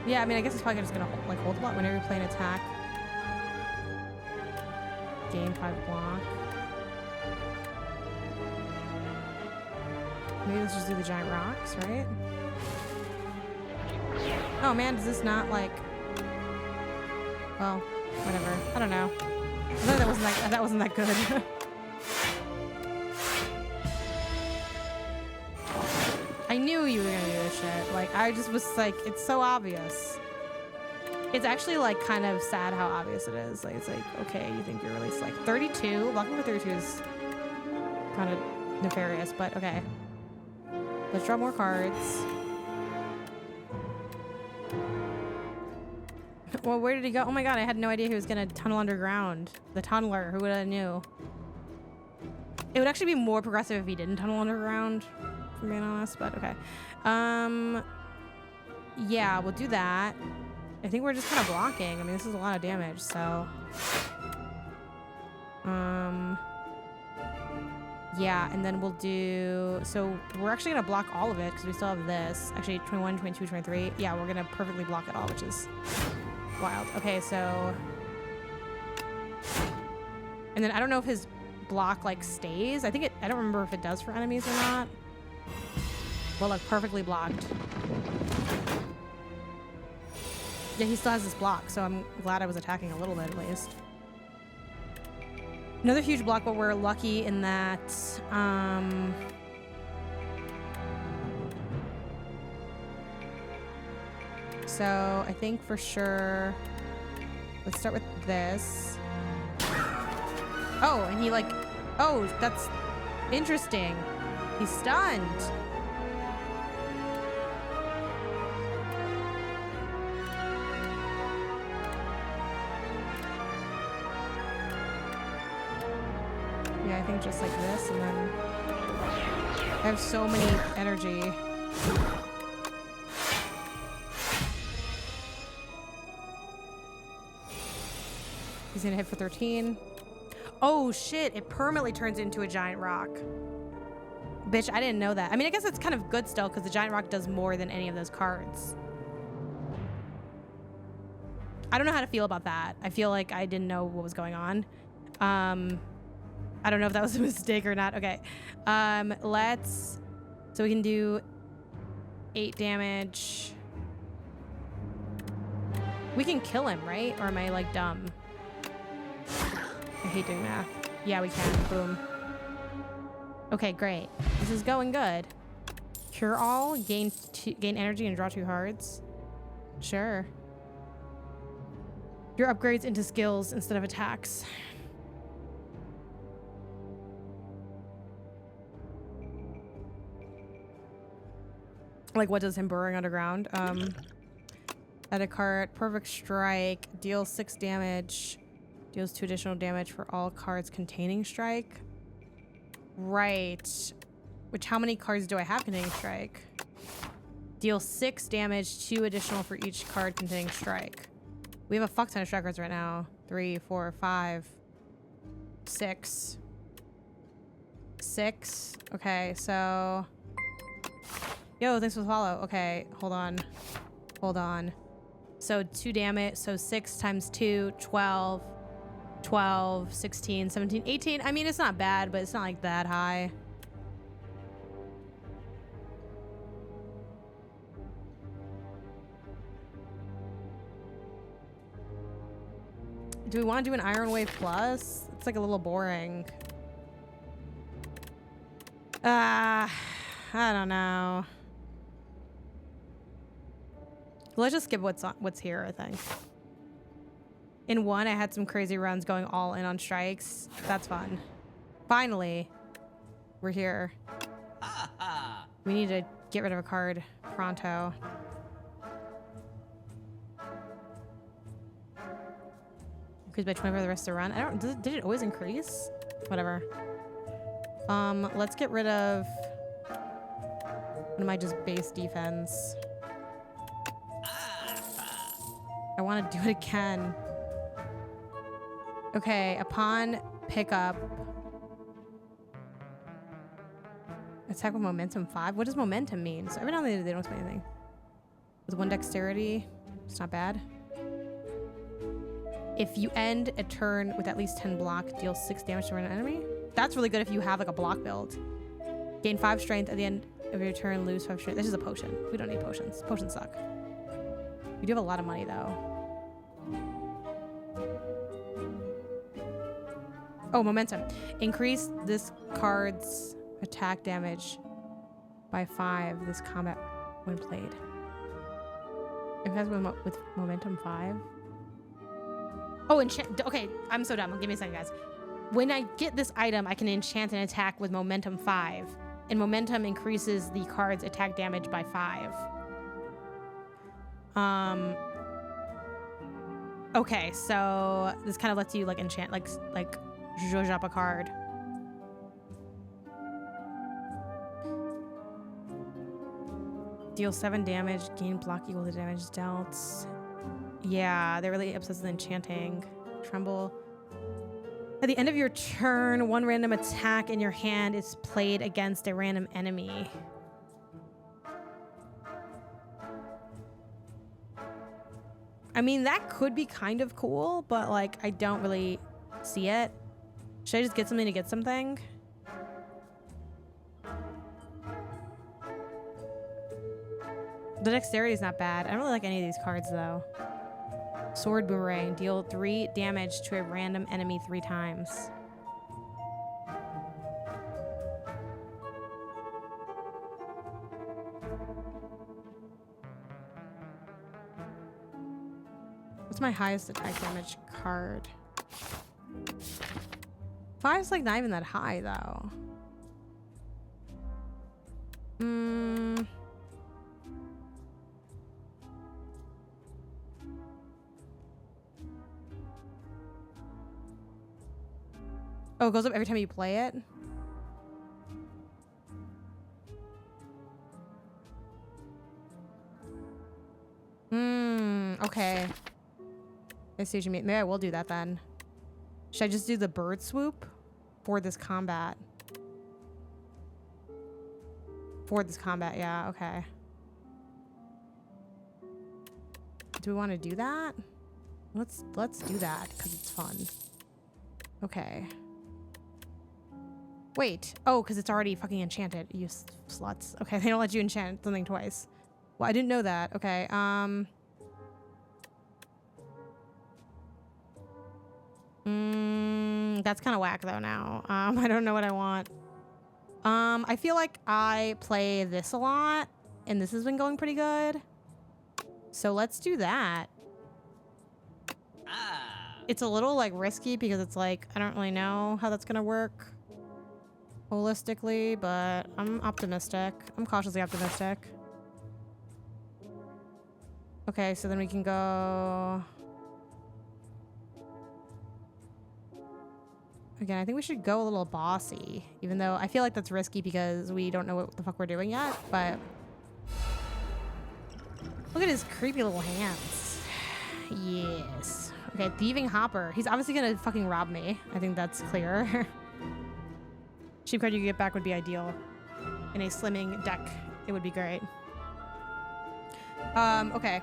Yeah, I mean, I guess it's probably just gonna hold a lot whenever you play an attack. Gain 5 block. Maybe let's just do the giant rocks, right? Oh man, does this not like... Well, whatever. I don't know. I thought that wasn't that good. I knew you were gonna do this shit. Like, I just was like, it's so obvious. It's actually like kind of sad how obvious it is. Like, it's like, okay, you think you're really like 32. Blocking for 32 is kind of nefarious, but okay. Let's draw more cards. Well, where did he go? Oh my god, I had no idea he was gonna tunnel underground. The tunneler, who would have knew? It would actually be more progressive if he didn't tunnel underground, if I'm being honest, but okay. Yeah, we'll do that. I think we're just kind of blocking. I mean, this is a lot of damage, so... Yeah, and then we'll do... So we're actually gonna block all of it, because we still have this. Actually, 21, 22, 23. Yeah, we're gonna perfectly block it all, which is... wild. Okay, so... And then I don't know if his block, like, stays. I think it... I don't remember if it does for enemies or not. Well, like, perfectly blocked. Yeah, he still has this block, so I'm glad I was attacking a little bit, at least. Another huge block, but we're lucky in that... So I think for sure, let's start with this. Oh, and he like, oh, that's interesting. He's stunned. Yeah, I think just like this, and then I have so many energy. He's gonna hit for 13. Oh shit, it permanently turns into a giant rock. Bitch, I didn't know that. I mean, I guess it's kind of good still because the giant rock does more than any of those cards. I don't know how to feel about that. I feel like I didn't know what was going on. I don't know if that was a mistake or not. Okay. So we can do 8 damage. We can kill him, right? Or am I like dumb? I hate doing math. Yeah, we can. Boom. Okay, great. This is going good. Cure all, gain energy and draw 2 cards. Sure. Your upgrades into skills instead of attacks. Like, what does him burrowing underground? Add a card, perfect strike, deals 6 damage, deals 2 additional damage for all cards containing strike. Right. Which, how many cards do I have containing strike? Deal 6 damage, 2 additional for each card containing strike. We have a fuck ton of strike cards right now. 3, 4, 5, 6. 6. Okay, so... Yo, thanks for the follow. Okay, hold on. Hold on. So 2 damage, so 6 times 2, 12, 12, 16, 17, 18. I mean, it's not bad, but it's not like that high. Do we want to do an Iron Wave Plus? It's like a little boring. I don't know. Let's just skip what's here, I think. In 1, I had some crazy runs going all in on strikes. That's fun. Finally, we're here. We need to get rid of a card pronto. Increase by 20 for the rest of the run. I don't. Did it always increase? Whatever. Let's get rid of one of my just base defense. I want to do it again. Okay, upon pickup. Attack with momentum 5. What does momentum mean? So every now and then they don't say anything. With 1 dexterity, it's not bad. If you end a turn with at least 10 block, deal 6 damage to an enemy. That's really good if you have like a block build. Gain 5 strength at the end of your turn, lose 5 strength. This is a potion. We don't need potions. Potions suck. We do have a lot of money though. Oh, momentum. Increase this card's attack damage by 5 this combat when played. If that's with momentum 5. Oh, enchant. Okay, I'm so dumb. Give me a second, guys. When I get this item, I can enchant an attack with momentum 5, and momentum increases the card's attack damage by 5. Okay, so this kind of lets you like enchant, like zhuzh up a card. Deal 7 damage, gain block equal to damage dealt. Yeah, they're really obsessed with enchanting. Tremble. At the end of your turn, 1 random attack in your hand is played against a random enemy. I mean, that could be kind of cool, but like, I don't really see it. Should I just get something to get something? The dexterity is not bad. I don't really like any of these cards though. Sword Boomerang. Deal 3 damage to a random enemy 3 times. What's my highest attack damage card? 5's like not even that high though. Oh, it goes up every time you play it? Okay. I see what you mean. Maybe I will do that then. Should I just do the bird swoop for this combat? For this combat, yeah, okay. Do we want to do that? Let's do that because it's fun. Okay. Wait. Oh, because it's already fucking enchanted. You sluts. Okay, they don't let you enchant something twice. Well, I didn't know that. Okay, that's kind of whack though now. I don't know what I want. I feel like I play this a lot, and this has been going pretty good. So let's do that. It's a little like risky because it's like, I don't really know how that's gonna work holistically, but I'm optimistic. I'm cautiously optimistic. Okay, so then we can go... Again, I think we should go a little bossy, even though I feel like that's risky because we don't know what the fuck we're doing yet, but... Look at his creepy little hands. Yes. Okay, Thieving Hopper. He's obviously gonna fucking rob me. I think that's clear. Cheap card you could get back would be ideal. In a slimming deck, it would be great. Okay.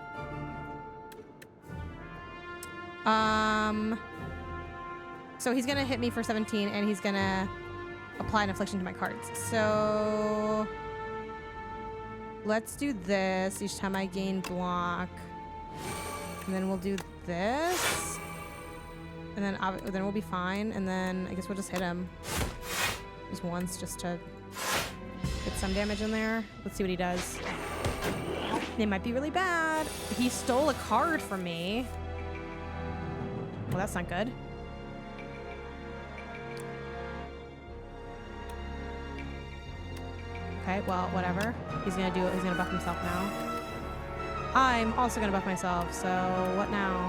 So he's gonna hit me for 17 and he's gonna apply an affliction to my cards. So let's do this each time I gain block. And then we'll do this. and then we'll be fine. And then I guess we'll just hit him just once, just to get some damage in there. Let's see what he does. It might be really bad. He stole a card from me. Well, that's not good. Okay, well, whatever. He's gonna do it. He's gonna buff himself now. I'm also gonna buff myself, so what now?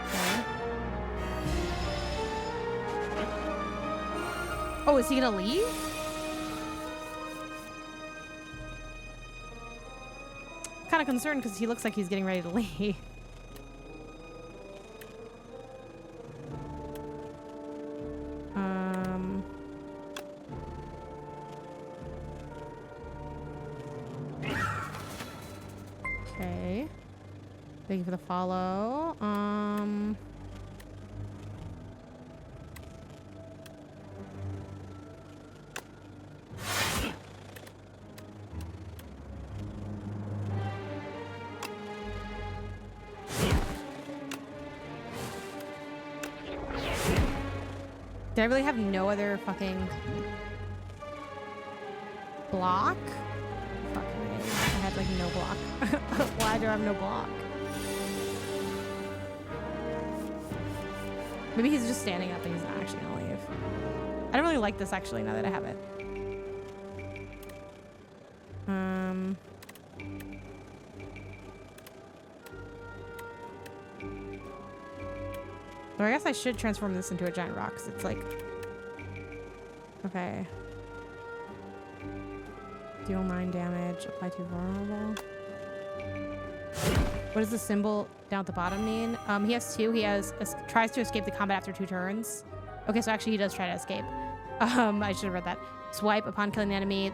Okay. Oh, is he gonna leave? Kind of concerned because he looks like he's getting ready to leave. Okay. Thank you for the follow. Did I really have no other fucking block? Fucking A. I had like no block. Why do I have no block? Maybe he's just standing up and he's not actually gonna leave. I don't really like this actually now that I have it. Or I guess I should transform this into a giant rock, because it's like... Okay. Deal 9 damage, apply to vulnerable. What does the symbol down at the bottom mean? He has 2. He has tries to escape the combat after 2 turns. Okay, so actually he does try to escape. I should have read that. Swipe upon killing the enemy.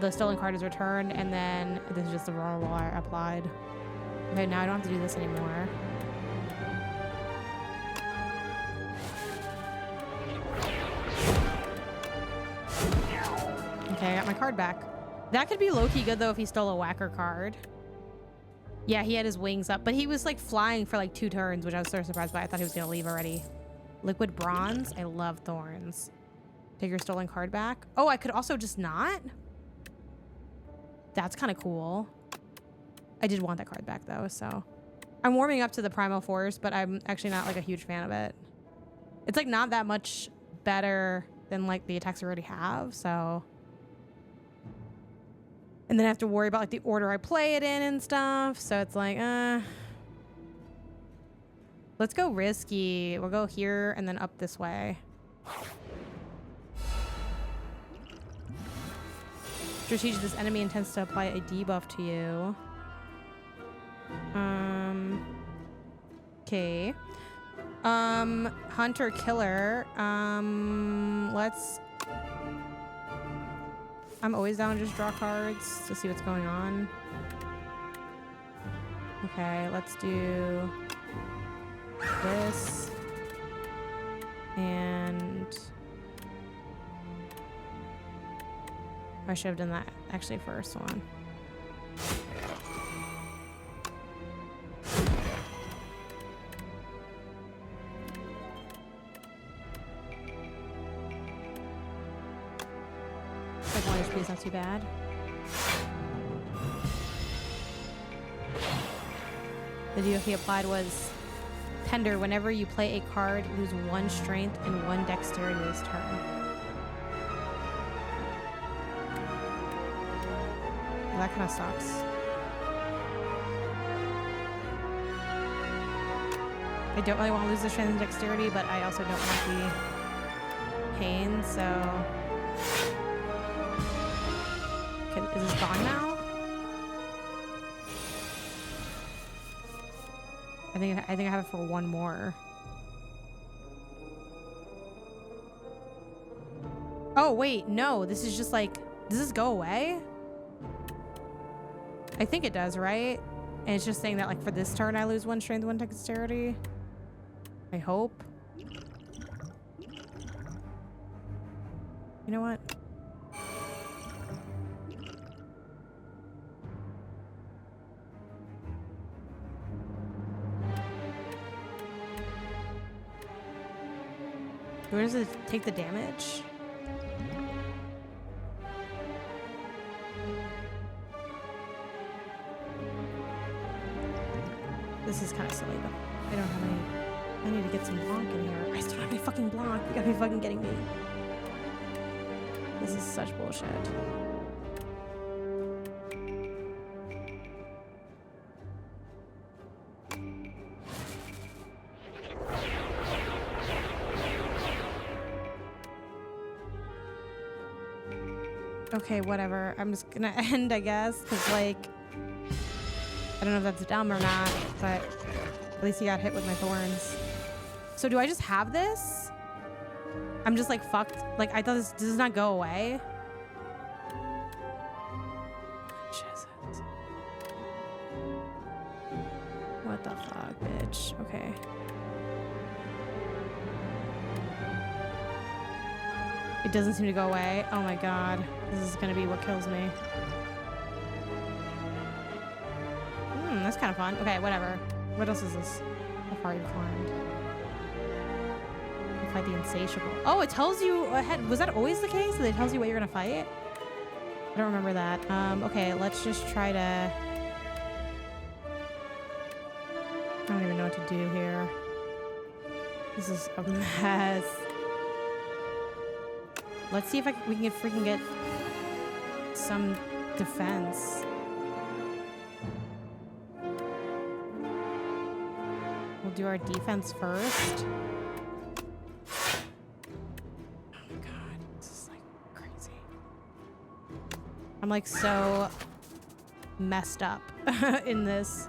The stolen card is returned, and then this is just the vulnerable I applied. Okay, now I don't have to do this anymore. Okay, I got my card back. That could be low-key good, though, if he stole a whacker card. Yeah, he had his wings up, but he was, like, flying for, like, 2 turns, which I was so surprised by. I thought he was going to leave already. Liquid bronze. I love thorns. Take your stolen card back. Oh, I could also just not? That's kind of cool. I did want that card back, though, so... I'm warming up to the Primal Force, but I'm actually not, like, a huge fan of it. It's, like, not that much better than, like, the attacks I already have, so... And then I have to worry about like the order I play it in and stuff. So it's like, let's go risky. We'll go here and then up this way. Strategic, this enemy intends to apply a debuff to you. Okay. Hunter Killer. Let's... I'm always down to just draw cards to see what's going on. Okay, let's do this. And I should have done that actually first one. It's not too bad. The debuff he applied was Tender. Whenever you play a card, lose 1 strength and 1 dexterity this turn. Well, that kind of sucks. I don't really want to lose the strength and dexterity, but I also don't want the pain, so... Is this gone now? I think I have it for 1 more. Oh wait, no. This is just like, does this go away? I think it does, right? And it's just saying that like for this turn I lose 1 strength, 1 dexterity. I hope. You know what? Where does it take the damage? This is kind of silly, but I don't have any. I need to get some Blanc in here. I still don't have any fucking Blanc. You gotta be fucking kidding me. This is such bullshit. Okay, whatever. I'm just gonna end, I guess, because, like, I don't know if that's dumb or not, but at least he got hit with my thorns. So do I just have this? I'm just, like, fucked. Like, I thought this does not go away. Jesus. What the fuck, bitch? Okay. It doesn't seem to go away. Oh my god. This is gonna be what kills me. That's kind of fun. Okay, whatever. What else is this? How far you've climbed. You fight the insatiable. Oh, it tells you ahead. Was that always the case? That it tells you what you're gonna fight? I don't remember that. Okay, let's just try to... I don't even know what to do here. This is a mess. Let's see if we can freaking get some defense. We'll do our defense first. Oh my god, this is like crazy. I'm like so messed up in this.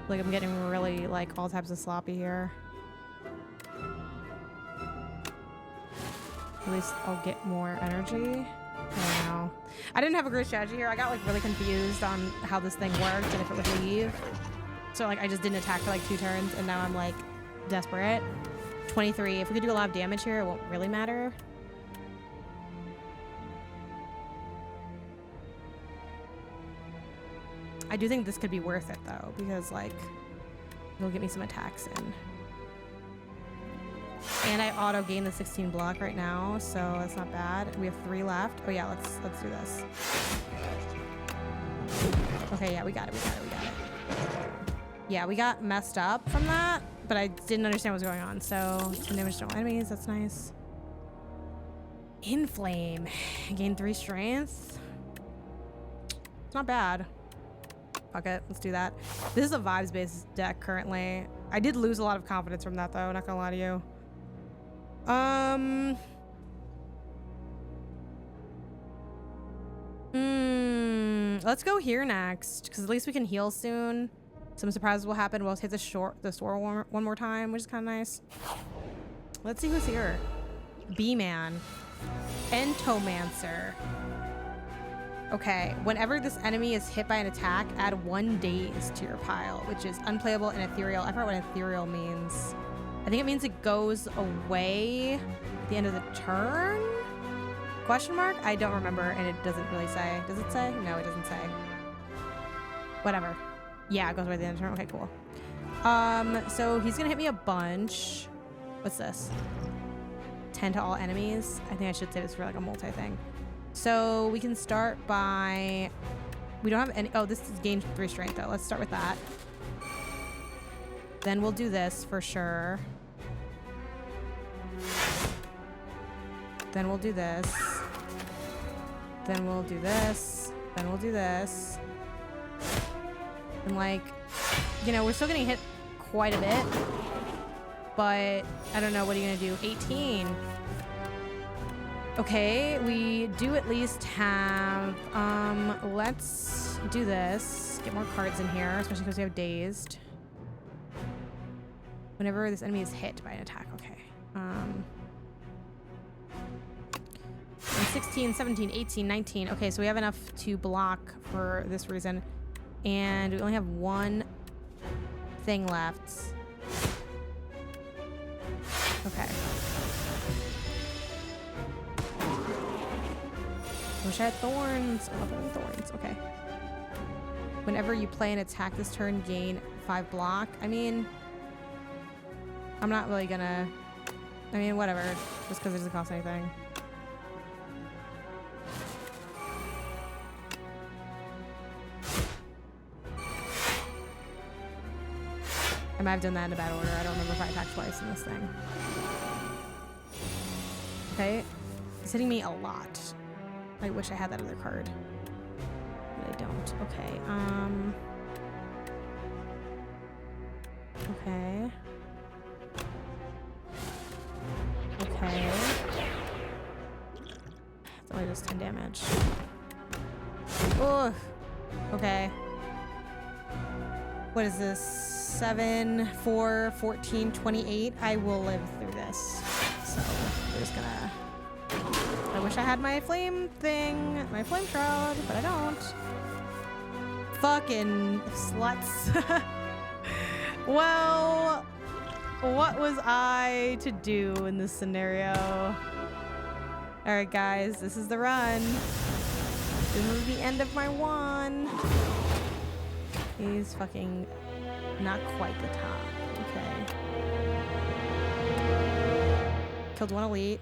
Like I'm getting really like all types of sloppy here. At least I'll get more energy. I don't know. I didn't have a great strategy here. I got like really confused on how this thing worked and if it would leave. So like I just didn't attack for like 2 turns and now I'm like desperate. 23. If we could do a lot of damage here, it won't really matter. I do think this could be worth it though, because like it'll get me some attacks in. And I auto gain the 16 block right now, so that's not bad. We have 3 left. Oh yeah, let's do this. Okay, yeah, we got it. Yeah, we got messed up from that, but I didn't understand what was going on. So 10 damage to all enemies, that's nice. Inflame. Gain 3 strength. It's not bad. Fuck it, let's do that. This is a vibes-based deck currently. I did lose a lot of confidence from that though, not gonna lie to you. Let's go here next, because at least we can heal soon. Some surprises will happen. We'll hit the store one more time, which is kind of nice. Let's see who's here. B-Man. Entomancer. Okay, whenever this enemy is hit by an attack, add 1 daze to your pile, which is unplayable and ethereal. I forgot what ethereal means. I think it means it goes away at the end of the turn? Question mark? I don't remember, and it doesn't really say. Does it say? No, it doesn't say. Whatever. Yeah, it goes away at the end of the turn. Okay, cool. So he's gonna hit me a bunch. What's this? 10 to all enemies. I think I should say this for like a multi thing. So we can start by... We don't have any... Oh, this is gain 3 strength though. Let's start with that. Then we'll do this for sure. Then we'll do this. Then we'll do this. Then we'll do this. And like, you know, we're still getting hit quite a bit. But I don't know, what are you gonna do? 18. Okay, we do at least have, let's do this. Get more cards in here, especially because we have dazed. Whenever this enemy is hit by an attack, okay. 16, 17, 18, 19. Okay, so we have enough to block for this reason. And we only have 1 thing left. Okay. Wish I had thorns. I love having thorns. Okay. Whenever you play an attack this turn, gain 5 block. I mean, I'm not really gonna... I mean, whatever. Just because it doesn't cost anything. I might have done that in a bad order. I don't remember if I attacked twice in this thing. Okay. It's hitting me a lot. I wish I had that other card. But I don't. Okay. Okay. Okay. It's only just 10 damage. Oh. Okay. What is this? 7, 4, 14, 28. I will live through this. So we're just gonna... I wish I had my flame thing, my flame shroud, but I don't. Fucking sluts. Well, what was I to do in this scenario? All right, guys, this is the run. This is the end of my one. He's fucking not quite the top. Okay. Killed one elite.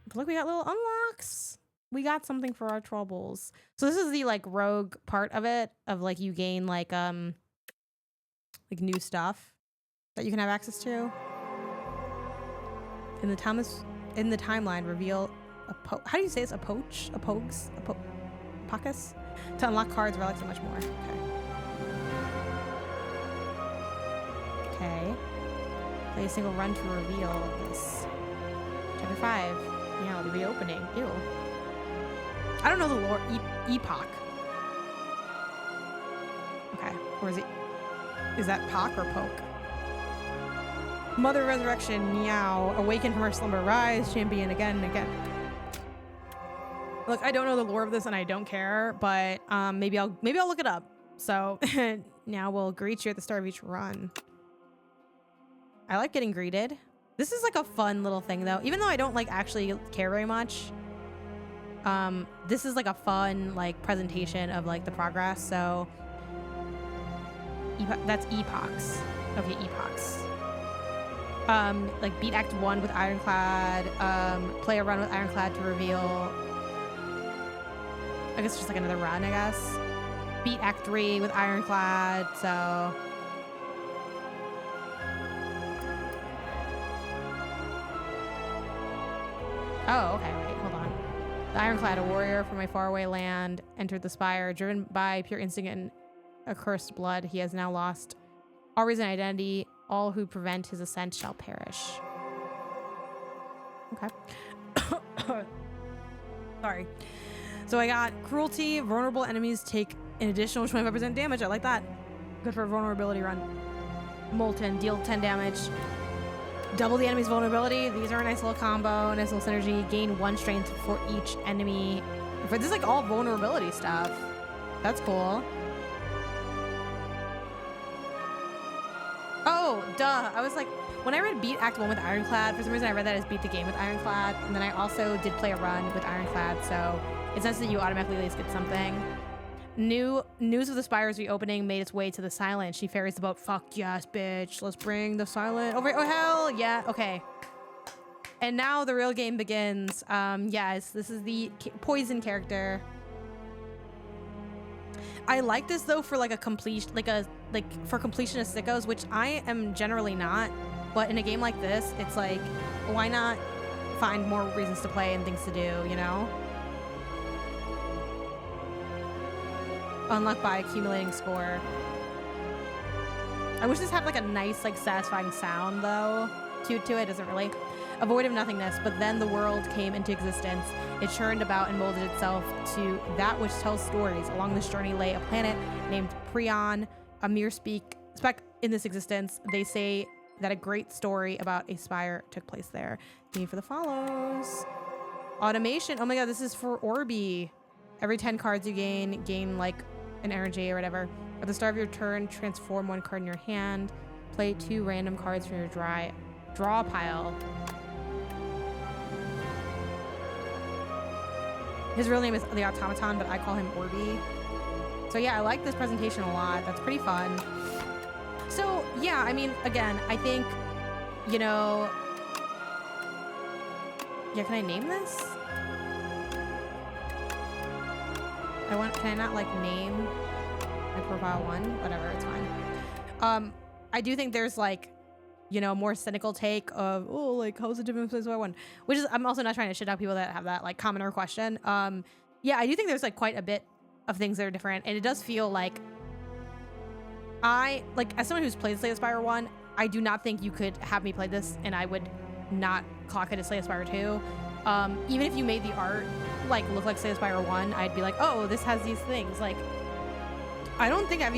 But look, we got little unlocks. We got something for our troubles. So this is the like rogue part of it, of like you gain like new stuff that you can have access to. In the timeline, reveal a how do you say this? A poach? A pogs? A pocus? To unlock cards, relics, and much more. Okay. Play a single run to reveal this. Chapter 5. Yeah, the reopening. Ew. I don't know the lore. Epoch. Okay. Or is it? Is that Pock or Poke? Mother Resurrection. Meow. Awaken from her slumber. Rise. Champion again and again. Look, I don't know the lore of this and I don't care, but maybe I'll look it up. So now we'll greet you at the start of each run. I like getting greeted. This is like a fun little thing though. Even though I don't like actually care very much. This is like a fun like presentation of like the progress. So that's epochs. Okay, epochs. Like beat Act 1 with Ironclad. Play a run with Ironclad to reveal. I guess just like another run, I guess. Beat Act 3 with Ironclad, so... Oh, okay, wait, hold on. The Ironclad, a warrior from a faraway land, entered the Spire. Driven by pure instinct and accursed blood, he has now lost all reason and identity. All who prevent his ascent shall perish. Okay. Sorry. So I got cruelty. Vulnerable enemies take an additional 25% damage. I like that. Good for a vulnerability run. Molten, deal 10 damage. Double the enemy's vulnerability. These are a nice little combo, nice little synergy. Gain 1 strength for each enemy. For this is like all vulnerability stuff. That's cool. Oh, duh. I was like, when I read Beat Act 1 with Ironclad, for some reason I read that as Beat the Game with Ironclad. And then I also did play a run with Ironclad, so it's nice that you automatically at least get something. News of the Spire's reopening made its way to the Silent. She ferries the boat. Fuck yes, bitch. Let's bring the Silent over. Oh, hell yeah. Okay. And now the real game begins. Yes, this is the poison character. I like this though for like a complete, for completionist sickos, which I am generally not. But in a game like this, it's like, why not find more reasons to play and things to do, you know? Unlock by accumulating score. I wish this had like a nice, like satisfying sound though. Cute to it, doesn't really. A void of nothingness, but then the world came into existence. It churned about and molded itself to that which tells stories. Along this journey lay a planet named Prion, a mere speck in this existence. They say that a great story about a spire took place there. Thank you for the follows. Automation. Oh my god, this is for Orbi. Every 10 cards you gain like an energy or whatever. At the start of your turn, transform 1 card in your hand. Play 2 random cards from your draw pile. His real name is the Automaton, but I call him Orbi. So yeah, I like this presentation a lot. That's pretty fun. So yeah, I mean, again, I think you know, yeah, can I name this? Can I not like name my profile one? Whatever, it's fine. I do think there's like, you know, more cynical take of, oh, like, how's it different from Slay the Spire 1? Which is, I'm also not trying to shit out people that have that like comment or question. Yeah, I do think there's like quite a bit of things that are different, and it does feel like as someone who's played Slay the Spire 1, I do not think you could have me play this and I would not clock it as Slay the Spire 2. Even if you made the art like look like Slay the Spire 1, I'd be like, oh, this has these things. Like, I don't think have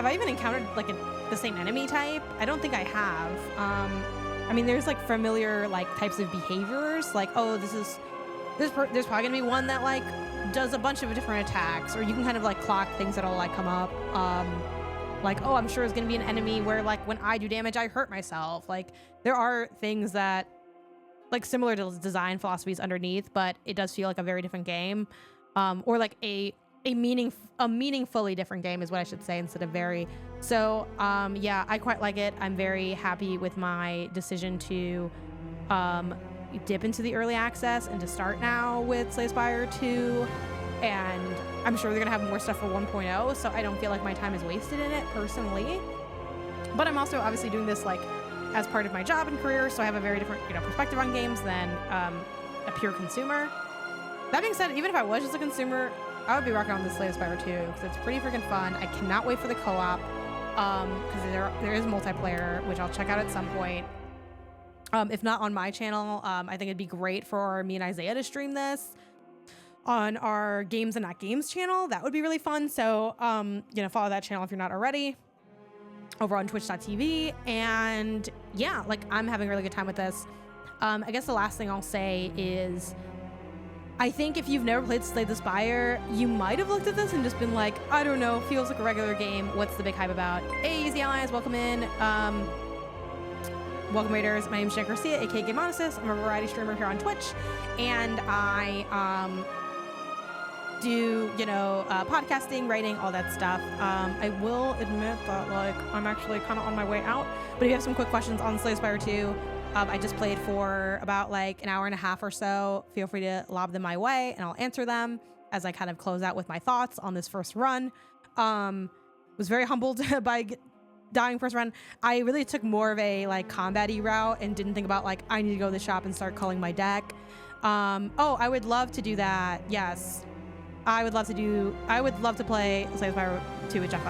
I even encountered like the same enemy type? I don't think I have. I mean, there's like familiar like types of behaviors, like, oh, there's probably gonna be one that like does a bunch of different attacks, or you can kind of like clock things that'll like come up. Like, oh, I'm sure it's gonna be an enemy where like when I do damage, I hurt myself. Like, there are things that like similar to design philosophies underneath, but it does feel like a very different game, or like a meaningfully different game is what I should say instead of very. So yeah, I quite like it. I'm very happy with my decision to dip into the early access and to start now with Slay the Spire 2, and I'm sure they're gonna have more stuff for 1.0, so I don't feel like my time is wasted in it personally. But I'm also obviously doing this like as part of my job and career, so I have a very different, you know, perspective on games than a pure consumer. That being said, even if I was just a consumer, I would be rocking on the Slay the Spire 2 because it's pretty freaking fun. I cannot wait for the co-op because there is multiplayer, which I'll check out at some point. If not on my channel, I think it'd be great for me and Isaiah to stream this on our Games and Not Games channel. That would be really fun. So, you know, follow that channel if you're not already over on twitch.tv. And yeah, like, I'm having a really good time with this. I guess the last thing I'll say is, I think if you've never played Slay the Spire, you might have looked at this and just been like, I don't know, feels like a regular game. What's the big hype about? Hey, Easy Allies, welcome in. Welcome Raiders, my name is Jen Garcia, aka Gameonysus. I'm a variety streamer here on Twitch, and I do, you know, podcasting, writing, all that stuff. I will admit that like I'm actually kind of on my way out, but if you have some quick questions on Slay the Spire 2, I just played for about like an hour and a half or so. Feel free to lob them my way and I'll answer them as I kind of close out with my thoughts on this first run. Was very humbled by dying first run. I really took more of a like combat-y route and didn't think about like I need to go to the shop and start culling my deck. Oh, I would love to do that. Yes, I would love to play Slay the Spire 2 with Jeff.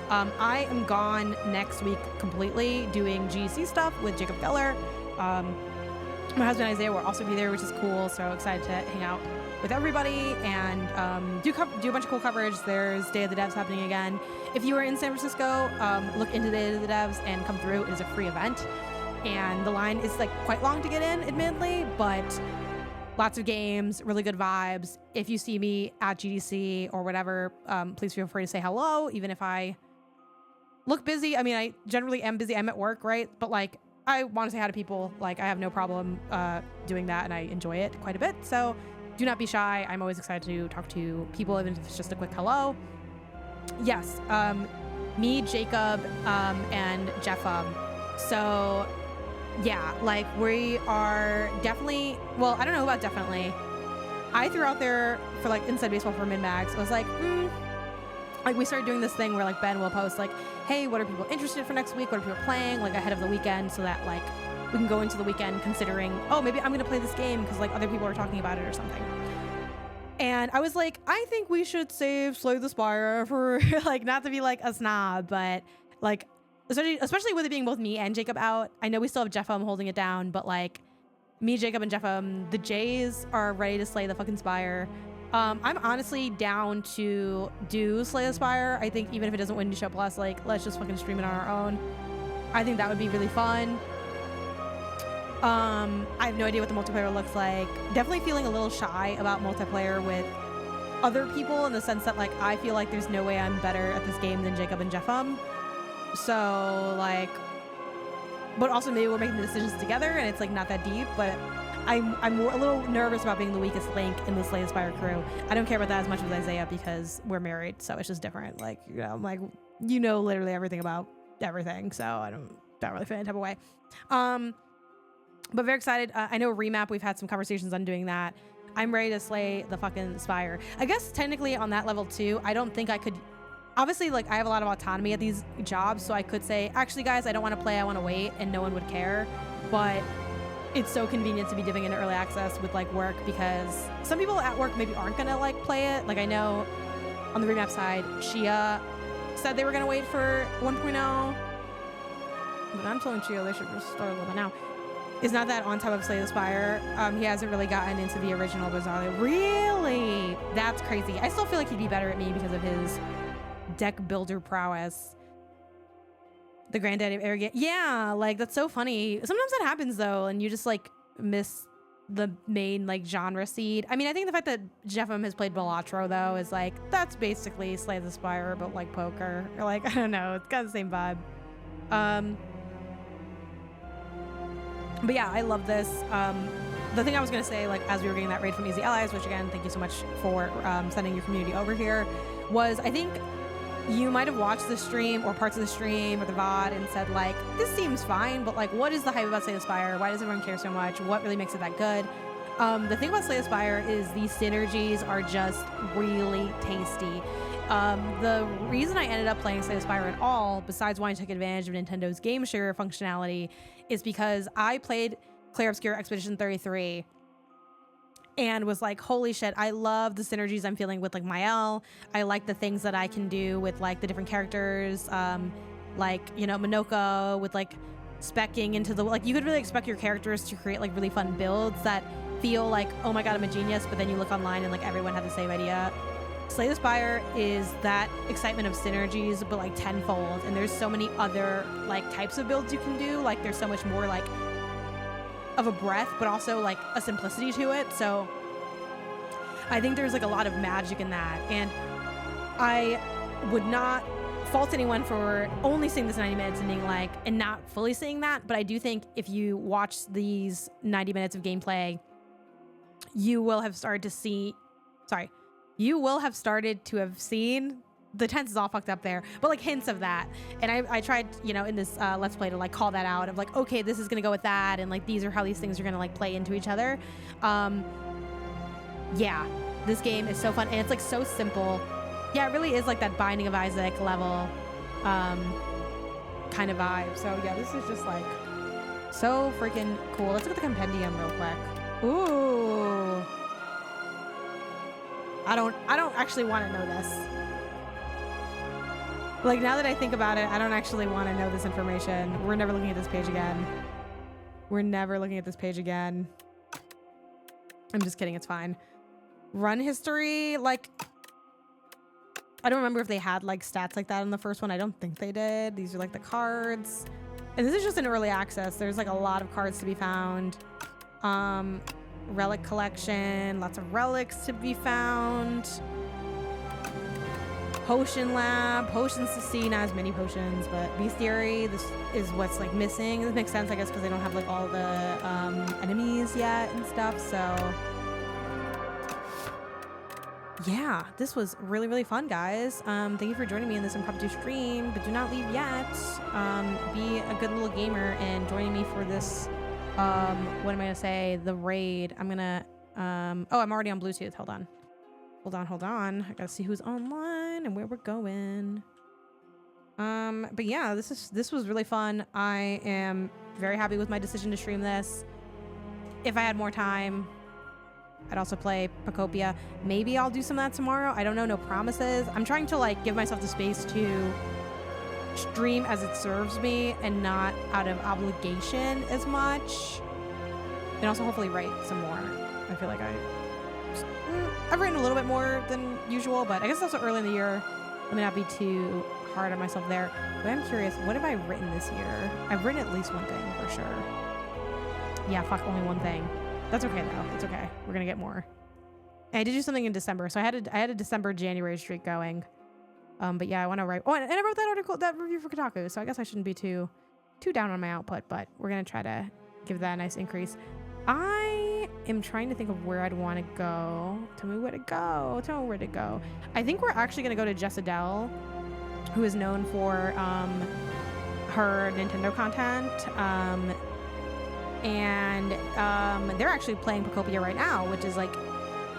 I am gone next week completely doing GC stuff with Jacob Geller. My husband Isaiah will also be there, which is cool. So excited to hang out with everybody and do a bunch of cool coverage. There's Day of the Devs happening again. If you are in San Francisco, look into Day of the Devs and come through. It is a free event, and the line is like quite long to get in, admittedly, but lots of games, really good vibes. If you see me at GDC or whatever, please feel free to say hello, even if I look busy. I mean, I generally am busy. I'm at work, right? But like, I want to say hi to people. Like, I have no problem doing that, and I enjoy it quite a bit. So do not be shy. I'm always excited to talk to people, even if it's just a quick hello. Yes, me, Jacob, and Jeff. So yeah, like we are definitely, well, I don't know about definitely. I threw out there for like Inside Baseball for Min-Max. I was like, like we started doing this thing where like Ben will post like, hey, what are people interested for next week? What are people playing like ahead of the weekend, so that like we can go into the weekend considering, oh, maybe I'm going to play this game because like other people are talking about it or something. And I was like, I think we should save Slay the Spire for like, not to be like a snob, but like, especially with it being both me and Jacob out. I know we still have Jeff holding it down, but like me, Jacob, and Jeff, the Jays are ready to slay the fucking Spire. I'm honestly down to do Slay the Spire. I think even if it doesn't win Show Plus, like, let's just fucking stream it on our own. I think that would be really fun. I have no idea what the multiplayer looks like. Definitely feeling a little shy about multiplayer with other people in the sense that like I feel like there's no way I'm better at this game than Jacob and Jeff. So like, but also maybe we're making the decisions together and it's like not that deep, but I'm a little nervous about being the weakest link in the Slay the Spire crew. I don't care about that as much as Isaiah because we're married, so it's just different. Like, you know, I'm like, you know, literally everything about everything, so I don't, don't really feel any type of way. But very excited. I know remap, we've had some conversations on doing that. I'm ready to slay the fucking Spire. I guess technically on that level too, I don't think I could, obviously like I have a lot of autonomy at these jobs, so I could say, actually guys, I don't want to play, I want to wait, and no one would care. But it's so convenient to be diving into early access with like work, because some people at work maybe aren't gonna like play it. Like I know on the remap side, Shia said they were gonna wait for 1.0, but I'm telling Shia they should just start a little bit now. Is not that on top of Slay the Spire. He hasn't really gotten into the original Bizarrely. Really? That's crazy. I still feel like he'd be better at me because of his deck builder prowess. The granddaddy of arrogant. Yeah, like that's so funny. Sometimes that happens though, and you just like miss the main like genre seed. I mean, I think the fact that Jeffem has played Balatro though is like, that's basically Slay the Spire, but like poker. Or like, I don't know, it's got the same vibe. But yeah, I love this. The thing I was gonna say, like as we were getting that raid from Easy Allies, which again, thank you so much for sending your community over here, was I think you might have watched the stream or parts of the stream or the VOD and said like, this seems fine, but like what is the hype about Slay the Spire? Why does everyone care so much? What really makes it that good? The thing about Slay the Spire is these synergies are just really tasty. The reason I ended up playing Slay the Spire at all, besides wanting to take advantage of Nintendo's game share functionality, is because I played Clair Obscure Expedition 33 and was like, holy shit, I love the synergies I'm feeling with like Mael. I like the things that I can do with like the different characters, like, you know, Minoko with like speccing into the, like you could really expect your characters to create like really fun builds that feel like, oh my god, I'm a genius, but then you look online and like everyone had the same idea. Slay the Spire is that excitement of synergies, but like tenfold. And there's so many other like types of builds you can do. Like there's so much more like of a breadth, but also like a simplicity to it. So I think there's like a lot of magic in that. And I would not fault anyone for only seeing this 90 minutes and being like, and not fully seeing that. But I do think if you watch these 90 minutes of gameplay, you will have started to see, you will have started to have seen, the tense is all fucked up there, but like hints of that. And I tried, you know, in this Let's Play to like call that out of like, okay, this is gonna go with that. And like, these are how these things are gonna like play into each other. Yeah, this game is so fun. And it's like so simple. Yeah, it really is like that Binding of Isaac level kind of vibe. So yeah, this is just like so freaking cool. Let's look at the compendium real quick. Ooh. I don't actually want to know this. Like now that I think about it, I don't actually want to know this information. We're never looking at this page again. We're never looking at this page again. I'm just kidding, it's fine. Run history, like I don't remember if they had like stats like that in the first one. I don't think they did. These are like the cards. And this is just an early access. There's like a lot of cards to be found. Relic collection, lots of relics to be found. Potion lab, potions to see, not as many potions, but bestiary, this is what's like missing. This makes sense, I guess, because they don't have like all the enemies yet and stuff, so yeah, this was really, really fun, guys. Thank you for joining me in this impromptu stream, but do not leave yet. Be a good little gamer and joining me for this what am I gonna say? The raid. I'm gonna oh, I'm already on Bluetooth. Hold on. I gotta see who's online and where we're going. But yeah, this was really fun. I am very happy with my decision to stream this. If I had more time, I'd also play Pacopia. Maybe I'll do some of that tomorrow. I don't know, no promises. I'm trying to like give myself the space to stream as it serves me and not out of obligation as much, and also hopefully write some more. I feel like I've written a little bit more than usual, but I guess it's also early in the year. Let me not be too hard on myself there. But I'm curious, what have I written this year? I've written at least one thing for sure. Yeah, fuck, only one thing. That's okay though. It's okay. We're gonna get more. And I did do something in December, so I had a December January streak going. But yeah, I want to write. Oh, and I wrote that article, that review for Kotaku. So I guess I shouldn't be too down on my output. But we're gonna try to give that a nice increase. I am trying to think of where I'd want to go. Tell me where to go. Tell me where to go. I think we're actually gonna go to Jessadel, who is known for her Nintendo content. And they're actually playing Pocopia right now, which is like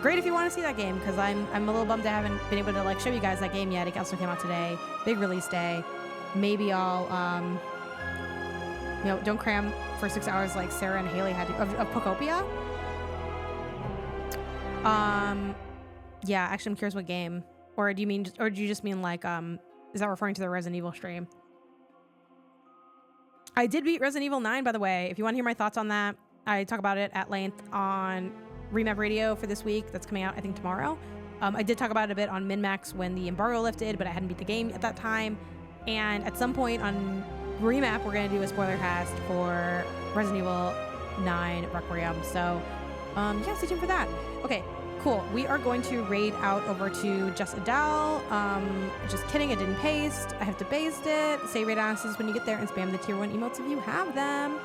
great if you want to see that game, because I'm a little bummed I haven't been able to like show you guys that game yet. It also came out today, big release day. Maybe I'll you know, don't cram for 6 hours like Sarah and Haley had to, of Pocopia. Yeah, actually I'm curious what game, or do you just mean like is that referring to the Resident Evil stream? I did beat Resident Evil 9, by the way. If you want to hear my thoughts on that, I talk about it at length on Remap Radio for this week. That's coming out, I think, tomorrow. I did talk about it a bit on MinMax when the embargo lifted, but I hadn't beat the game at that time. And at some point on Remap, we're going to do a spoiler cast for Resident Evil 9 Requiem. So, yeah, stay tuned for that. Okay, cool. We are going to raid out over to Just Adele. Just kidding, it didn't paste. I have to baste it. Say raid answers when you get there and spam the tier 1 emotes if you have them.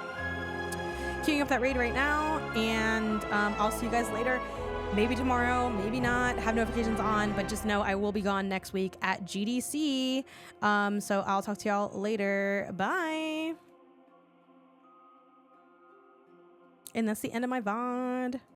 Queuing up that raid right now, and I'll see you guys later. Maybe tomorrow, maybe not. Have notifications on, but just know I will be gone next week at GDC. So I'll talk to y'all later. Bye. And that's the end of my VOD.